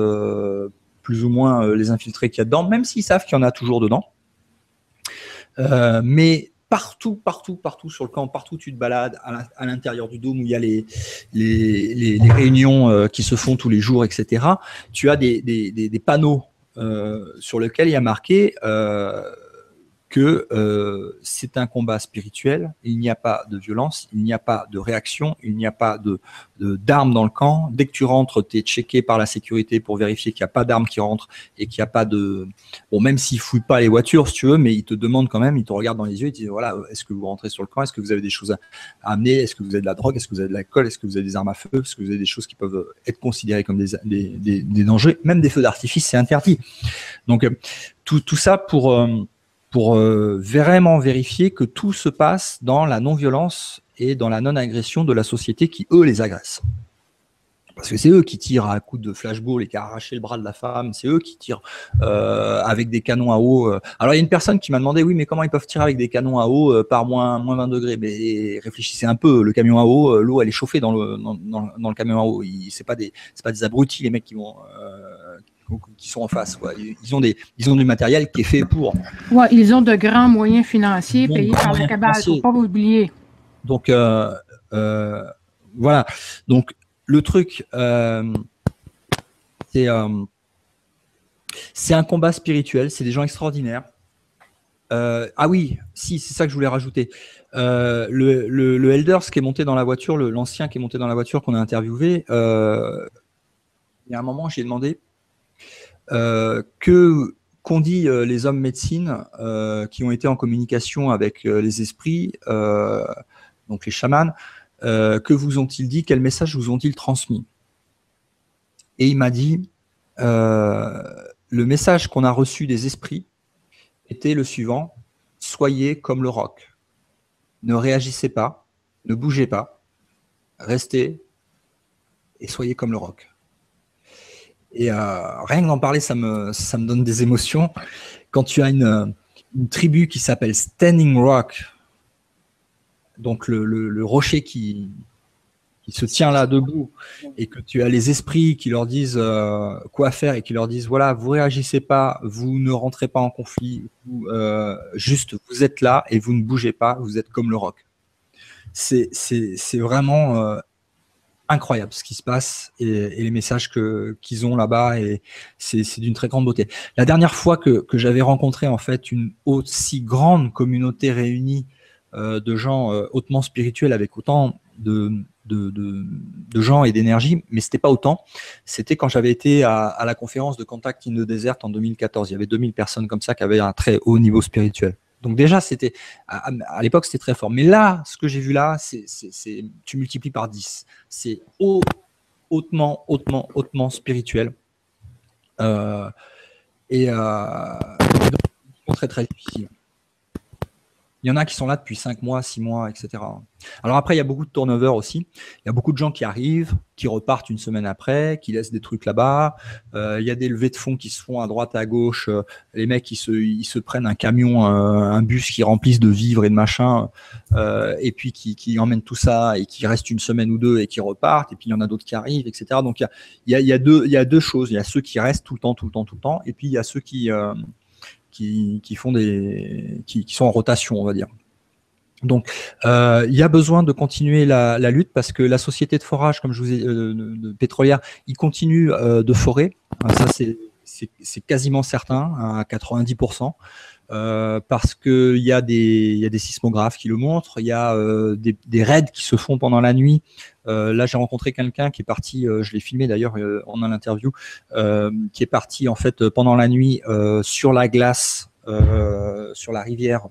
plus ou moins les infiltrés qu'il y a dedans, même s'ils savent qu'il y en a toujours dedans. Mais partout sur le camp, partout où tu te balades, à l'intérieur du dôme où il y a les réunions qui se font tous les jours, etc., tu as des panneaux sur lesquels il y a marqué que c'est un combat spirituel, il n'y a pas de violence, il n'y a pas de réaction, il n'y a pas d'armes dans le camp. Dès que tu rentres, tu es checké par la sécurité pour vérifier qu'il n'y a pas d'armes qui rentrent et qu'il n'y a pas de... Bon, même s'ils ne fouillent pas les voitures, si tu veux, mais ils te demandent quand même, ils te regardent dans les yeux, ils te disent, voilà, est-ce que vous rentrez sur le camp, est-ce que vous avez des choses à amener, est-ce que vous avez de la drogue, est-ce que vous avez de l'alcool, est-ce que vous avez des armes à feu, est-ce que vous avez des choses qui peuvent être considérées comme des dangers, même des feux d'artifice, c'est interdit. Donc, tout ça pour vraiment vérifier que tout se passe dans la non-violence et dans la non-agression de la société qui, eux, les agressent. Parce que c'est eux qui tirent à coups de flashball et qui a arraché le bras de la femme, c'est eux qui tirent avec des canons à eau. Alors, il y a une personne qui m'a demandé, oui, mais comment ils peuvent tirer avec des canons à eau par moins 20 degrés? Mais réfléchissez un peu, le camion à eau, l'eau, elle est chauffée dans le camion à eau. C'est pas des abrutis, les mecs qui sont en face. Quoi. Ils ont du matériel qui est fait pour. Ouais, ils ont de grands moyens financiers payés par la cabale, il ne faut pas vous oublier. Donc, voilà. Donc, le truc, c'est un combat spirituel, c'est des gens extraordinaires. Ah oui, si, c'est ça que je voulais rajouter. Le Elders qui est monté dans la voiture, l'ancien qui est monté dans la voiture qu'on a interviewé, il y a un moment, j'ai demandé qu'ont dit les hommes médecine qui ont été en communication avec les esprits, donc les chamans, que vous ont-ils dit, quel message vous ont-ils transmis? Et il m'a dit, le message qu'on a reçu des esprits était le suivant: soyez comme le roc, ne réagissez pas, ne bougez pas, restez et soyez comme le roc. Et rien que d'en parler, ça me donne des émotions. Quand tu as une tribu qui s'appelle Standing Rock, donc le rocher qui se tient là debout, et que tu as les esprits qui leur disent quoi faire et qui leur disent voilà, vous réagissez pas, vous ne rentrez pas en conflit, juste vous êtes là et vous ne bougez pas, vous êtes comme le roc. C'est vraiment incroyable ce qui se passe et les messages qu'ils ont là-bas, et c'est d'une très grande beauté. La dernière fois que j'avais rencontré en fait une aussi grande communauté réunie de gens hautement spirituels avec autant de gens et d'énergie, mais c'était pas autant. C'était quand j'avais été à la conférence de Contact in the Desert en 2014. Il y avait 2000 personnes comme ça qui avaient un très haut niveau spirituel. Donc déjà, c'était à l'époque, c'était très fort. Mais là, ce que j'ai vu là, tu multiplies par 10. C'est hautement spirituel. Et très, très difficile. Il y en a qui sont là depuis 5 mois, 6 mois, etc. Alors après, il y a beaucoup de turnover aussi. Il y a beaucoup de gens qui arrivent, qui repartent une semaine après, qui laissent des trucs là-bas. Il y a des levées de fonds qui se font à droite, à gauche. Les mecs, ils se prennent un camion, un bus qui remplissent de vivres et de machins, et puis qui emmènent tout ça et qui restent une semaine ou deux et qui repartent. Et puis il y en a d'autres qui arrivent, etc. Donc il y a deux choses. Il y a ceux qui restent tout le temps, et puis il y a ceux qui sont en rotation, on va dire. Donc, il y a besoin de continuer la lutte parce que la société de forage, comme je vous ai de pétrolière, il continue de forer. Ça, c'est quasiment certain, à 90%. parce qu'il y a des sismographes qui le montrent, il y a des raids qui se font pendant la nuit. Là, j'ai rencontré quelqu'un qui est parti, je l'ai filmé d'ailleurs en l'interview, qui est parti en fait pendant la nuit sur la glace, sur la rivière,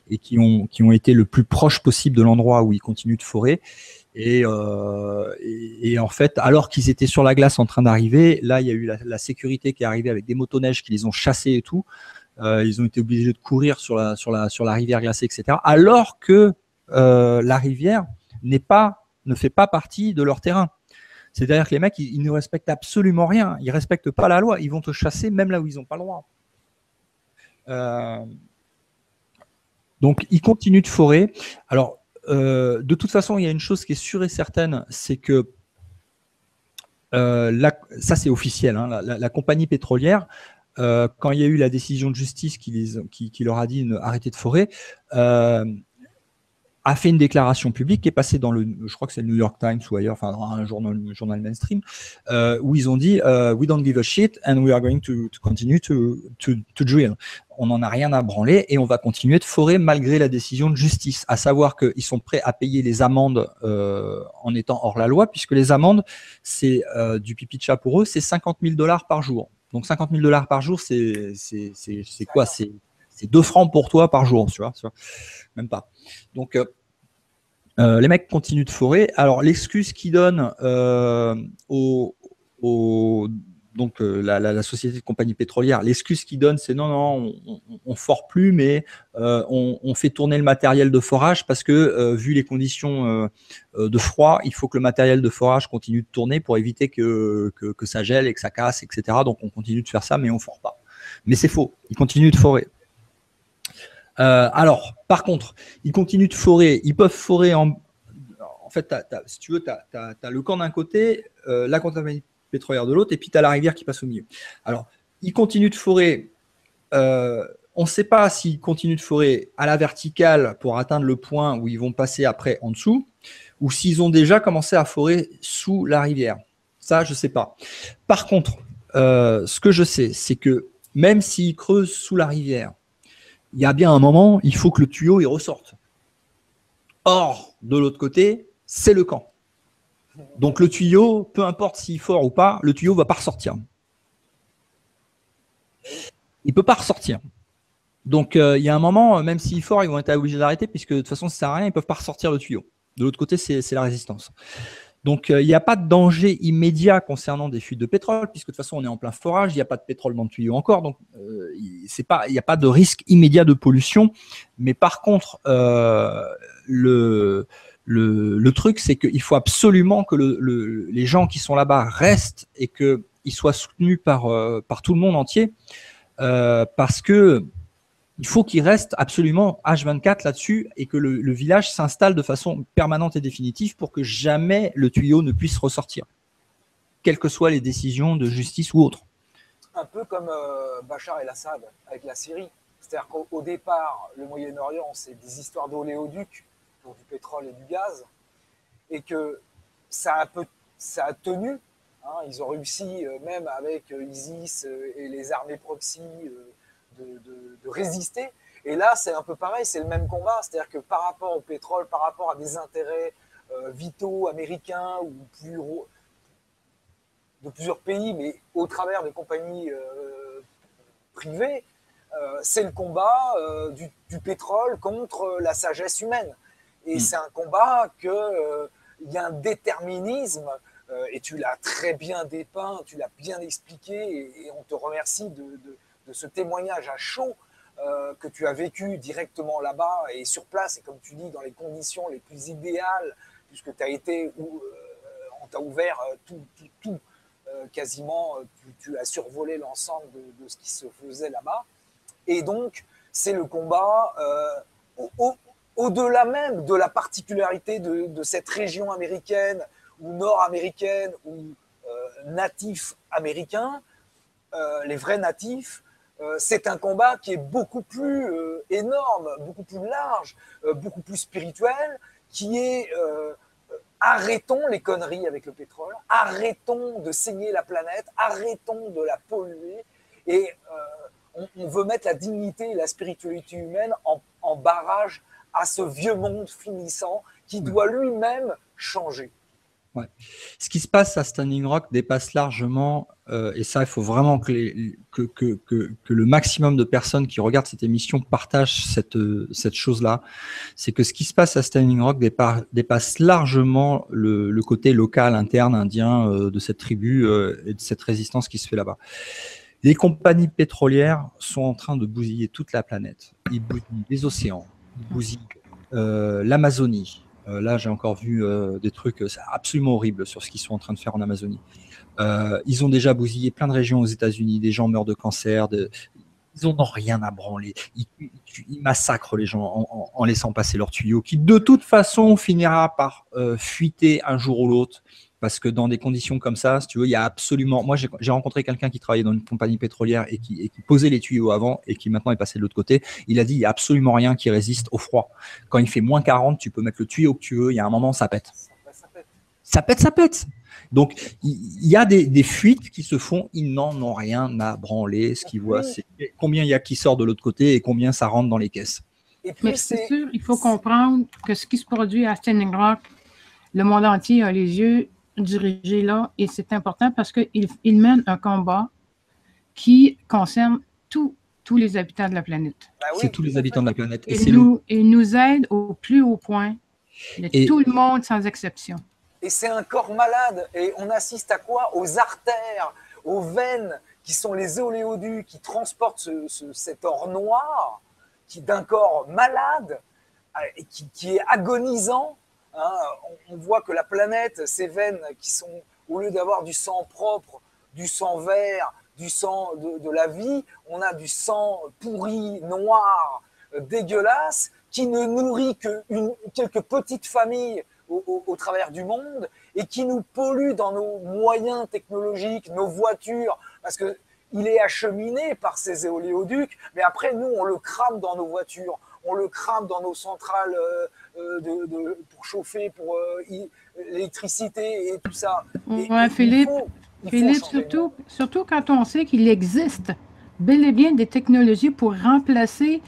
et qui ont été le plus proche possible de l'endroit où ils continuent de forer. Et en fait, alors qu'ils étaient sur la glace en train d'arriver, là, il y a eu la sécurité qui est arrivée avec des motoneiges qui les ont chassés et tout. Ils ont été obligés de courir sur la rivière glacée, etc. Alors que la rivière ne fait pas partie de leur terrain. C'est-à-dire que les mecs, ils ne respectent absolument rien. Ils ne respectent pas la loi. Ils vont te chasser même là où ils n'ont pas le droit. Donc, ils continuent de forer. Alors, de toute façon, il y a une chose qui est sûre et certaine, c'est que ça, c'est officiel. Hein, la compagnie pétrolière, quand il y a eu la décision de justice qui leur a dit arrêtez de forer, a fait une déclaration publique qui est passée dans je crois que c'est le New York Times ou ailleurs, enfin un journal mainstream, où ils ont dit we don't give a shit and we are going to continue to drill. On n'en a rien à branler et on va continuer de forer malgré la décision de justice. À savoir qu'ils sont prêts à payer les amendes en étant hors la loi, puisque les amendes, c'est du pipi de chat pour eux, c'est $50,000 par jour. Donc $50,000 par jour, c'est quoi? C'est 2 francs pour toi par jour, tu vois, même pas. Donc les mecs continuent de forer. Alors l'excuse qu'ils donnent la société de compagnie pétrolière, l'excuse qu'ils donnent, c'est non, on fore plus, mais on fait tourner le matériel de forage parce que vu les conditions de froid, il faut que le matériel de forage continue de tourner pour éviter que ça gèle et que ça casse, etc. Donc on continue de faire ça, mais on fore pas. Mais c'est faux, ils continuent de forer. Alors, par contre, ils continuent de forer, ils peuvent forer en fait, si tu veux, tu as le camp d'un côté, la compagnie pétrolière de l'autre, et puis tu as la rivière qui passe au milieu. Alors, ils continuent de forer, on ne sait pas s'ils continuent de forer à la verticale pour atteindre le point où ils vont passer après en dessous, ou s'ils ont déjà commencé à forer sous la rivière. Ça, je ne sais pas. Par contre, ce que je sais, c'est que même s'ils creusent sous la rivière, il y a bien un moment, il faut que le tuyau il ressorte. Or, de l'autre côté, c'est le camp. Donc le tuyau, peu importe s'il est fort ou pas, le tuyau ne va pas ressortir. Il ne peut pas ressortir. Donc il y a un moment, même s'il est fort, ils vont être obligés d'arrêter, puisque de toute façon, ça ne sert à rien, ils ne peuvent pas ressortir le tuyau. De l'autre côté, c'est la résistance. Donc, il n'y a pas de danger immédiat concernant des fuites de pétrole, puisque de toute façon, on est en plein forage, il n'y a pas de pétrole dans le tuyau encore, donc il n'y a pas de risque immédiat de pollution. Mais par contre, le truc, c'est qu'il faut absolument que les gens qui sont là-bas restent et qu'ils soient soutenus par tout le monde entier, parce que il faut qu'il reste absolument H24 là-dessus et que le village s'installe de façon permanente et définitive pour que jamais le tuyau ne puisse ressortir, quelles que soient les décisions de justice ou autres. Un peu comme Bachar el-Assad avec la Syrie. C'est-à-dire qu'au départ, le Moyen-Orient, c'est des histoires d'oléoducs pour du pétrole et du gaz, et que ça a tenu. Hein, ils ont réussi, même avec ISIS et les armées proxy, de résister. Et là, c'est un peu pareil, c'est le même combat. C'est-à-dire que par rapport au pétrole, par rapport à des intérêts vitaux américains ou de plusieurs pays, mais au travers de compagnies privées, c'est le combat du pétrole contre la sagesse humaine. Et c'est un combat il y a un déterminisme, et tu l'as très bien dépeint, tu l'as bien expliqué, et on te remercie de ce témoignage à chaud que tu as vécu directement là-bas et sur place, et comme tu dis, dans les conditions les plus idéales, puisque tu as été où on t'a ouvert tout quasiment, tu as survolé l'ensemble de ce qui se faisait là-bas. Et donc, c'est le combat au-delà même de la particularité de cette région américaine ou nord-américaine ou natifs américains, les vrais natifs. C'est un combat qui est beaucoup plus énorme, beaucoup plus large, beaucoup plus spirituel, qui est arrêtons les conneries avec le pétrole, arrêtons de saigner la planète, arrêtons de la polluer, et on veut mettre la dignité et la spiritualité humaine en barrage à ce vieux monde finissant qui doit lui-même changer. Ouais. Ce qui se passe à Standing Rock dépasse largement, et ça, il faut vraiment que le maximum de personnes qui regardent cette émission partagent cette chose-là. C'est que ce qui se passe à Standing Rock dépasse largement le côté local, interne, indien de cette tribu et de cette résistance qui se fait là-bas. Les compagnies pétrolières sont en train de bousiller toute la planète. Ils bousillent les océans, ils bousillent l'Amazonie. Là, j'ai encore vu des trucs absolument horribles sur ce qu'ils sont en train de faire en Amazonie. Ils ont déjà bousillé plein de régions aux États-Unis. Des gens meurent de cancer. Ils n'ont rien à branler. Ils massacrent les gens en laissant passer leurs tuyaux, qui de toute façon finira par fuiter un jour ou l'autre. Parce que dans des conditions comme ça, si tu veux, il y a absolument. Moi, j'ai rencontré quelqu'un qui travaillait dans une compagnie pétrolière et qui posait les tuyaux avant et qui maintenant est passé de l'autre côté. Il a dit il n'y a absolument rien qui résiste au froid. Quand il fait moins 40, tu peux mettre le tuyau que tu veux. Il y a un moment, ça pète. Ça pète. Donc, il y a des fuites qui se font. Ils n'en ont rien à branler. Ce qu'ils voient, c'est combien il y a qui sort de l'autre côté et combien ça rentre dans les caisses. Et puis, mais c'est sûr, il faut comprendre que ce qui se produit à Standing Rock, le monde entier a les yeux dirigé là, et c'est important parce qu'il mène un combat qui concerne tous les habitants de la planète. Bah oui, c'est tous les habitants de la planète. Et nous aide au plus haut point de tout le monde sans exception. Et c'est un corps malade. Et on assiste à quoi? Aux artères, aux veines, qui sont les oléoducs qui transportent cet or noir d'un corps malade et qui est agonisant. Hein, on voit que la planète, ces veines qui sont, au lieu d'avoir du sang propre, du sang vert, du sang de la vie, on a du sang pourri, noir, dégueulasse, qui ne nourrit que quelques petites familles au travers du monde et qui nous pollue dans nos moyens technologiques, nos voitures, parce qu'il est acheminé par ces éoléoducs, mais après, nous, on le crame dans nos voitures. On le crame dans nos centrales pour chauffer, pour l'électricité et tout ça. Ouais, Philippe, surtout quand on sait qu'il existe bel et bien des technologies pour remplacer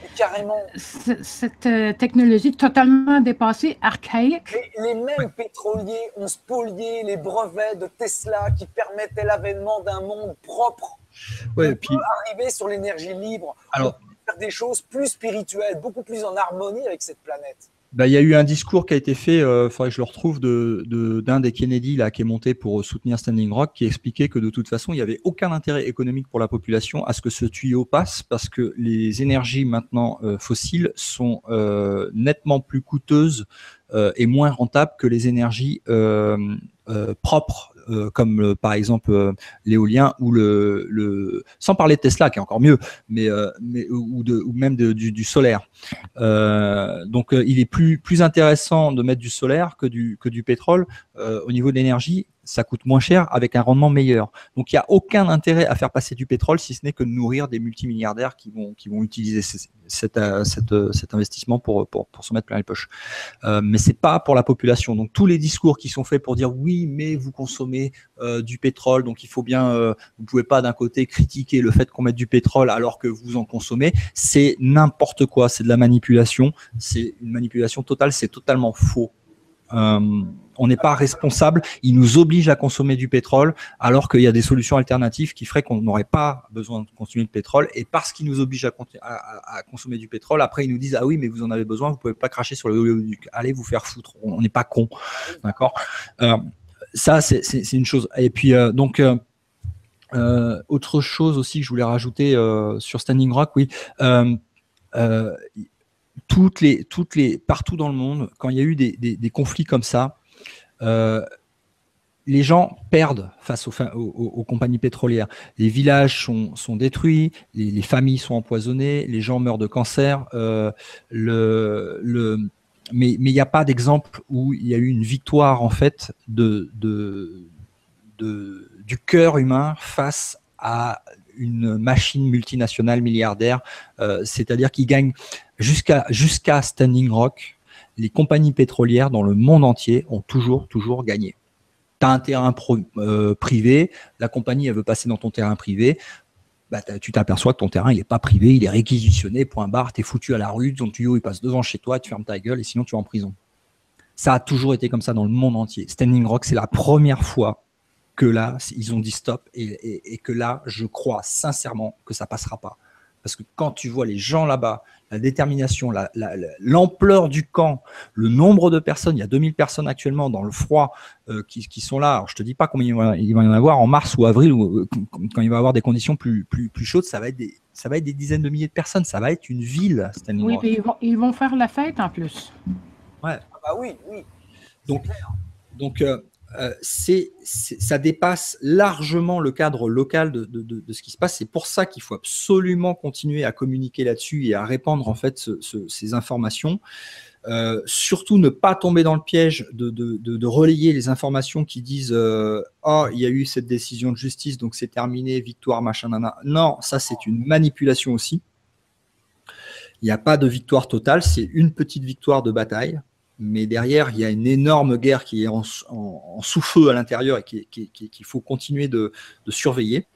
cette technologie totalement dépassée, archaïque. Les mêmes pétroliers ont spolié les brevets de Tesla qui permettaient l'avènement d'un monde propre. Ouais, on peut arriver sur l'énergie libre. Alors, des choses plus spirituelles, beaucoup plus en harmonie avec cette planète. Bah, y a eu un discours qui a été fait, faudrait que je le retrouve, d'un des Kennedy là, qui est monté pour soutenir Standing Rock, qui expliquait que de toute façon, il n'y avait aucun intérêt économique pour la population à ce que ce tuyau passe, parce que les énergies maintenant fossiles sont nettement plus coûteuses et moins rentables que les énergies propres. Comme par exemple l'éolien ou sans parler de Tesla qui est encore mieux, ou même du solaire. Donc il est plus intéressant de mettre du solaire que du pétrole. Au niveau de l'énergie, ça coûte moins cher avec un rendement meilleur. Donc il n'y a aucun intérêt à faire passer du pétrole si ce n'est que de nourrir des multimilliardaires qui vont utiliser cet investissement pour se mettre plein les poches. Mais c'est pas pour la population. Donc tous les discours qui sont faits pour dire oui, mais vous consommez du pétrole, donc il faut bien, vous pouvez pas d'un côté critiquer le fait qu'on mette du pétrole alors que vous en consommez, c'est n'importe quoi, c'est de la manipulation, c'est une manipulation totale, c'est totalement faux. On n'est pas responsable, ils nous obligent à consommer du pétrole alors qu'il y a des solutions alternatives qui feraient qu'on n'aurait pas besoin de consommer du pétrole, et parce qu'ils nous obligent à consommer du pétrole, après ils nous disent ah oui mais vous en avez besoin, vous pouvez pas cracher sur le oléoduc, allez vous faire foutre, on n'est pas con, d'accord. Ça c'est une chose. Et puis autre chose aussi que je voulais rajouter sur Standing Rock, oui. Partout dans le monde, quand il y a eu des conflits comme ça, les gens perdent face aux compagnies pétrolières. Les villages sont détruits, les familles sont empoisonnées, les gens meurent de cancer. Mais il n'y a pas d'exemple où il y a eu une victoire en fait du cœur humain face à une machine multinationale milliardaire. C'est-à-dire qu'ils gagnent jusqu'à Standing Rock. Les compagnies pétrolières dans le monde entier ont toujours gagné. Tu as un terrain privé, la compagnie elle veut passer dans ton terrain privé. bah, tu t'aperçois que ton terrain, il n'est pas privé, il est réquisitionné, point barre, tu es foutu à la rue, ton tuyau, il passe devant chez toi, tu fermes ta gueule et sinon tu es en prison. Ça a toujours été comme ça dans le monde entier. Standing Rock, c'est la première fois que là, ils ont dit stop et que là, je crois sincèrement que ça passera pas. Parce que quand tu vois les gens là-bas, la détermination, l'ampleur du camp, le nombre de personnes, il y a 2000 personnes actuellement dans le froid qui sont là. Alors, je ne te dis pas combien il va y en avoir en mars ou avril, quand il va y avoir des conditions plus chaudes, ça va être des dizaines de milliers de personnes. Ça va être une ville, Standing Oui, Rock. puis ils vont faire la fête en plus. Ouais. Ah bah oui, oui. Donc ça dépasse largement le cadre local de ce qui se passe. C'est pour ça qu'il faut absolument continuer à communiquer là-dessus et à répandre en fait ces informations. Surtout ne pas tomber dans le piège de relayer les informations qui disent oh, il y a eu cette décision de justice, donc c'est terminé, victoire, machin, nana. Non, ça c'est une manipulation aussi. Il n'y a pas de victoire totale, c'est une petite victoire de bataille. Mais derrière, il y a une énorme guerre qui est en sous-feu à l'intérieur et qu'il faut continuer de surveiller.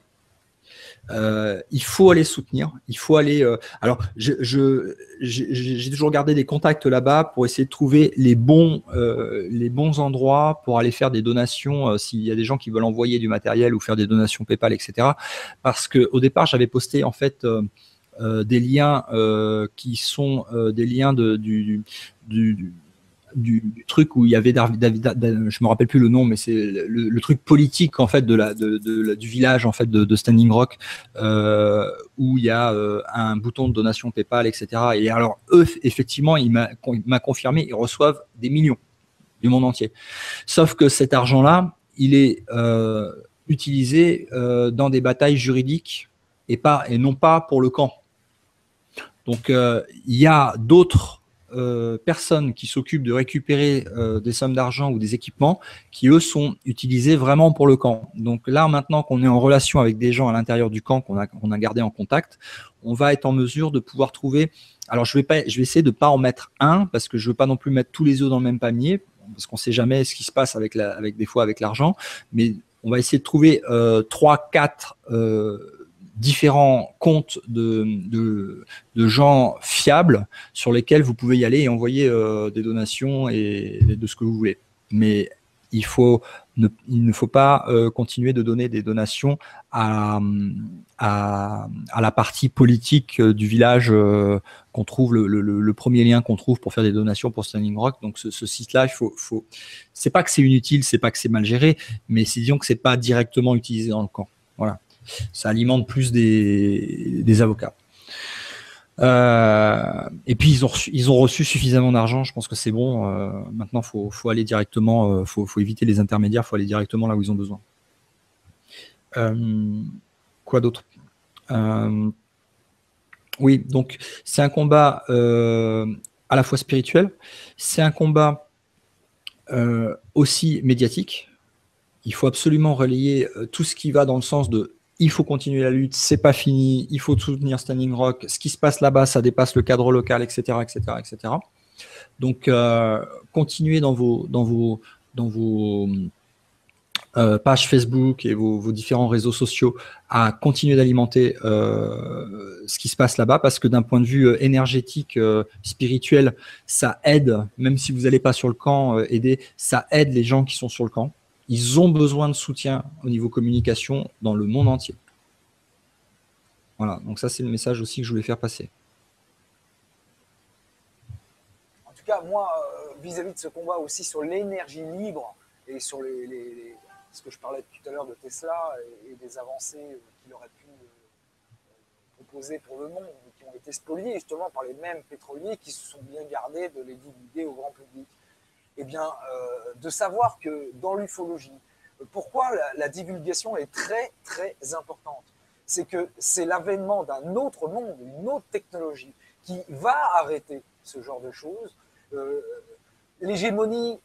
Il faut aller soutenir. Il faut aller. Alors, j'ai toujours gardé des contacts là-bas pour essayer de trouver les bons endroits pour aller faire des donations. S'il y a des gens qui veulent envoyer du matériel ou faire des donations PayPal, etc. Parce que au départ, j'avais posté en fait des liens qui sont des liens du truc où il y avait je me rappelle plus le nom, mais c'est le truc politique en fait du village en fait de Standing Rock où il y a un bouton de donation PayPal, etc. Et alors eux, effectivement, il m'a confirmé, ils reçoivent des millions du monde entier. Sauf que cet argent-là, il est utilisé dans des batailles juridiques et non pas pour le camp. Donc il y a d'autres personnes qui s'occupent de récupérer des sommes d'argent ou des équipements qui, eux, sont utilisés vraiment pour le camp. Donc là, maintenant qu'on est en relation avec des gens à l'intérieur du camp qu'on a gardé en contact, on va être en mesure de pouvoir trouver... Alors, je vais essayer de ne pas en mettre un, parce que je ne veux pas non plus mettre tous les œufs dans le même panier, parce qu'on ne sait jamais ce qui se passe des fois avec l'argent, mais on va essayer de trouver 3-4 différents comptes de gens fiables sur lesquels vous pouvez y aller et envoyer des donations et de ce que vous voulez. Mais il ne faut pas continuer de donner des donations à la partie politique du village qu'on trouve, le premier lien qu'on trouve pour faire des donations pour Standing Rock. Donc ce site-là, c'est pas que c'est inutile, c'est pas que c'est mal géré, mais disons que c'est pas directement utilisé dans le camp. Voilà. Ça alimente plus des avocats. Et puis ils ont reçu suffisamment d'argent. Je pense que c'est bon. Maintenant, faut aller directement. Faut éviter les intermédiaires. Faut aller directement là où ils ont besoin. Quoi d'autre? Oui, donc c'est un combat à la fois spirituel. C'est un combat aussi médiatique. Il faut absolument relayer tout ce qui va dans le sens de il faut continuer la lutte, c'est pas fini, il faut soutenir Standing Rock, ce qui se passe là-bas, ça dépasse le cadre local, etc., etc., etc. Donc, continuez dans vos pages Facebook et vos différents réseaux sociaux à continuer d'alimenter ce qui se passe là-bas, parce que d'un point de vue énergétique, spirituel, ça aide, même si vous n'allez pas sur le camp aider, ça aide les gens qui sont sur le camp. Ils ont besoin de soutien au niveau communication dans le monde entier. Voilà, donc ça c'est le message aussi que je voulais faire passer. En tout cas, moi, vis-à-vis de ce combat aussi sur l'énergie libre et sur ce que je parlais tout à l'heure de Tesla et des avancées qu'il aurait pu proposer pour le monde, qui ont été spoliées justement par les mêmes pétroliers qui se sont bien gardés de les divulguer au grand public. Eh bien, de savoir que dans l'ufologie, pourquoi la divulgation est très, très importante, c'est que c'est l'avènement d'un autre monde, une autre technologie qui va arrêter ce genre de choses. L'hégémonie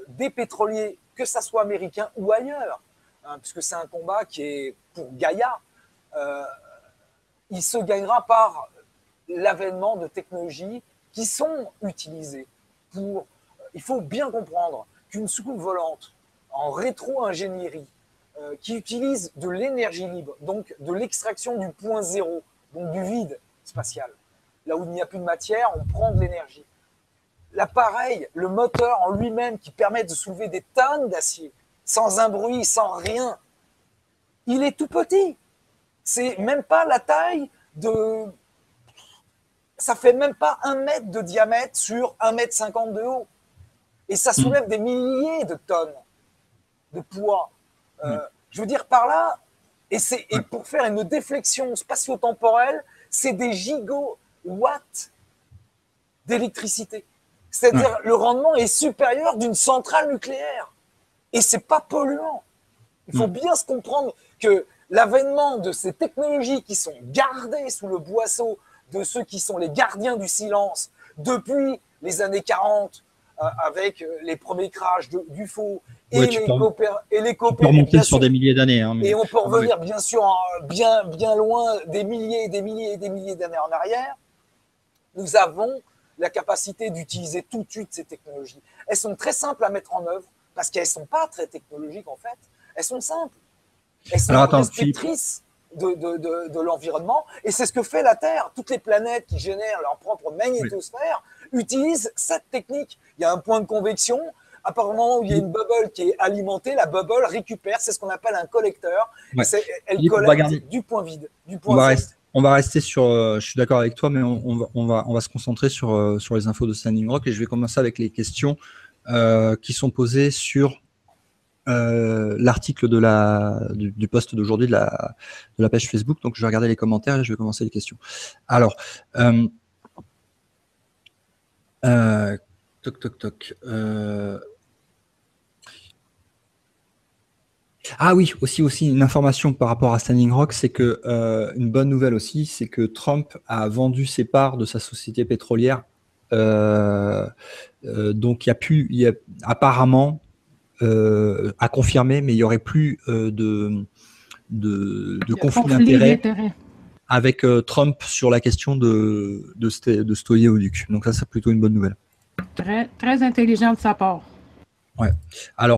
des pétroliers, que ça soit américain ou ailleurs, hein, puisque c'est un combat qui est pour Gaïa, il se gagnera par l'avènement de technologies qui sont utilisées pour... Il faut bien comprendre qu'une soucoupe volante en rétro-ingénierie qui utilisent de l'énergie libre, donc de l'extraction du point zéro, donc du vide spatial. Là où il n'y a plus de matière, on prend de l'énergie. L'appareil, le moteur en lui-même qui permet de soulever des tonnes d'acier, sans un bruit, sans rien, il est tout petit. C'est même pas la taille de... Ça fait même pas 1 mètre de diamètre sur 1,50 m de haut. Et ça soulève des milliers de tonnes de poids. Je veux dire par là, et pour faire une déflexion spatio-temporelle, c'est des gigawatts d'électricité. C'est-à-dire le rendement est supérieur d'une centrale nucléaire. Et c'est pas polluant. Il faut bien se comprendre que l'avènement de ces technologies qui sont gardées sous le boisseau de ceux qui sont les gardiens du silence depuis les années 40, avec les premiers crashs d'UFO et les coopérations. On peut remonter sur des milliers d'années. Hein, et on peut revenir bien sûr bien loin, des milliers et des milliers et des milliers d'années en arrière. Nous avons la capacité d'utiliser tout de suite ces technologies. Elles sont très simples à mettre en œuvre parce qu'elles ne sont pas très technologiques en fait. Elles sont simples. Elles sont restrictrices de l'environnement et c'est ce que fait la Terre. Toutes les planètes qui génèrent leur propre magnétosphère utilisent cette technique. Il y a un point de convection. À partir du moment où il y a une bubble qui est alimentée, la bubble récupère, c'est ce qu'on appelle un collecteur. Elle collecte du point vide, du point zéro. On va rester sur, je suis d'accord avec toi, mais on va se concentrer sur les infos de Standing Rock et je vais commencer avec les questions qui sont posées sur l'article du post d'aujourd'hui de la page Facebook. Donc, je vais regarder les commentaires et je vais commencer les questions. Alors, toc, toc, toc. Ah oui, aussi une information par rapport à Standing Rock, c'est que une bonne nouvelle aussi, c'est que Trump a vendu ses parts de sa société pétrolière. Donc il y a apparemment à confirmer, mais il n'y aurait plus de conflit d'intérêt avec Trump sur la question de cet oléoduc. Donc ça, c'est plutôt une bonne nouvelle. Très, très intelligent de sa part. Ouais. Alors,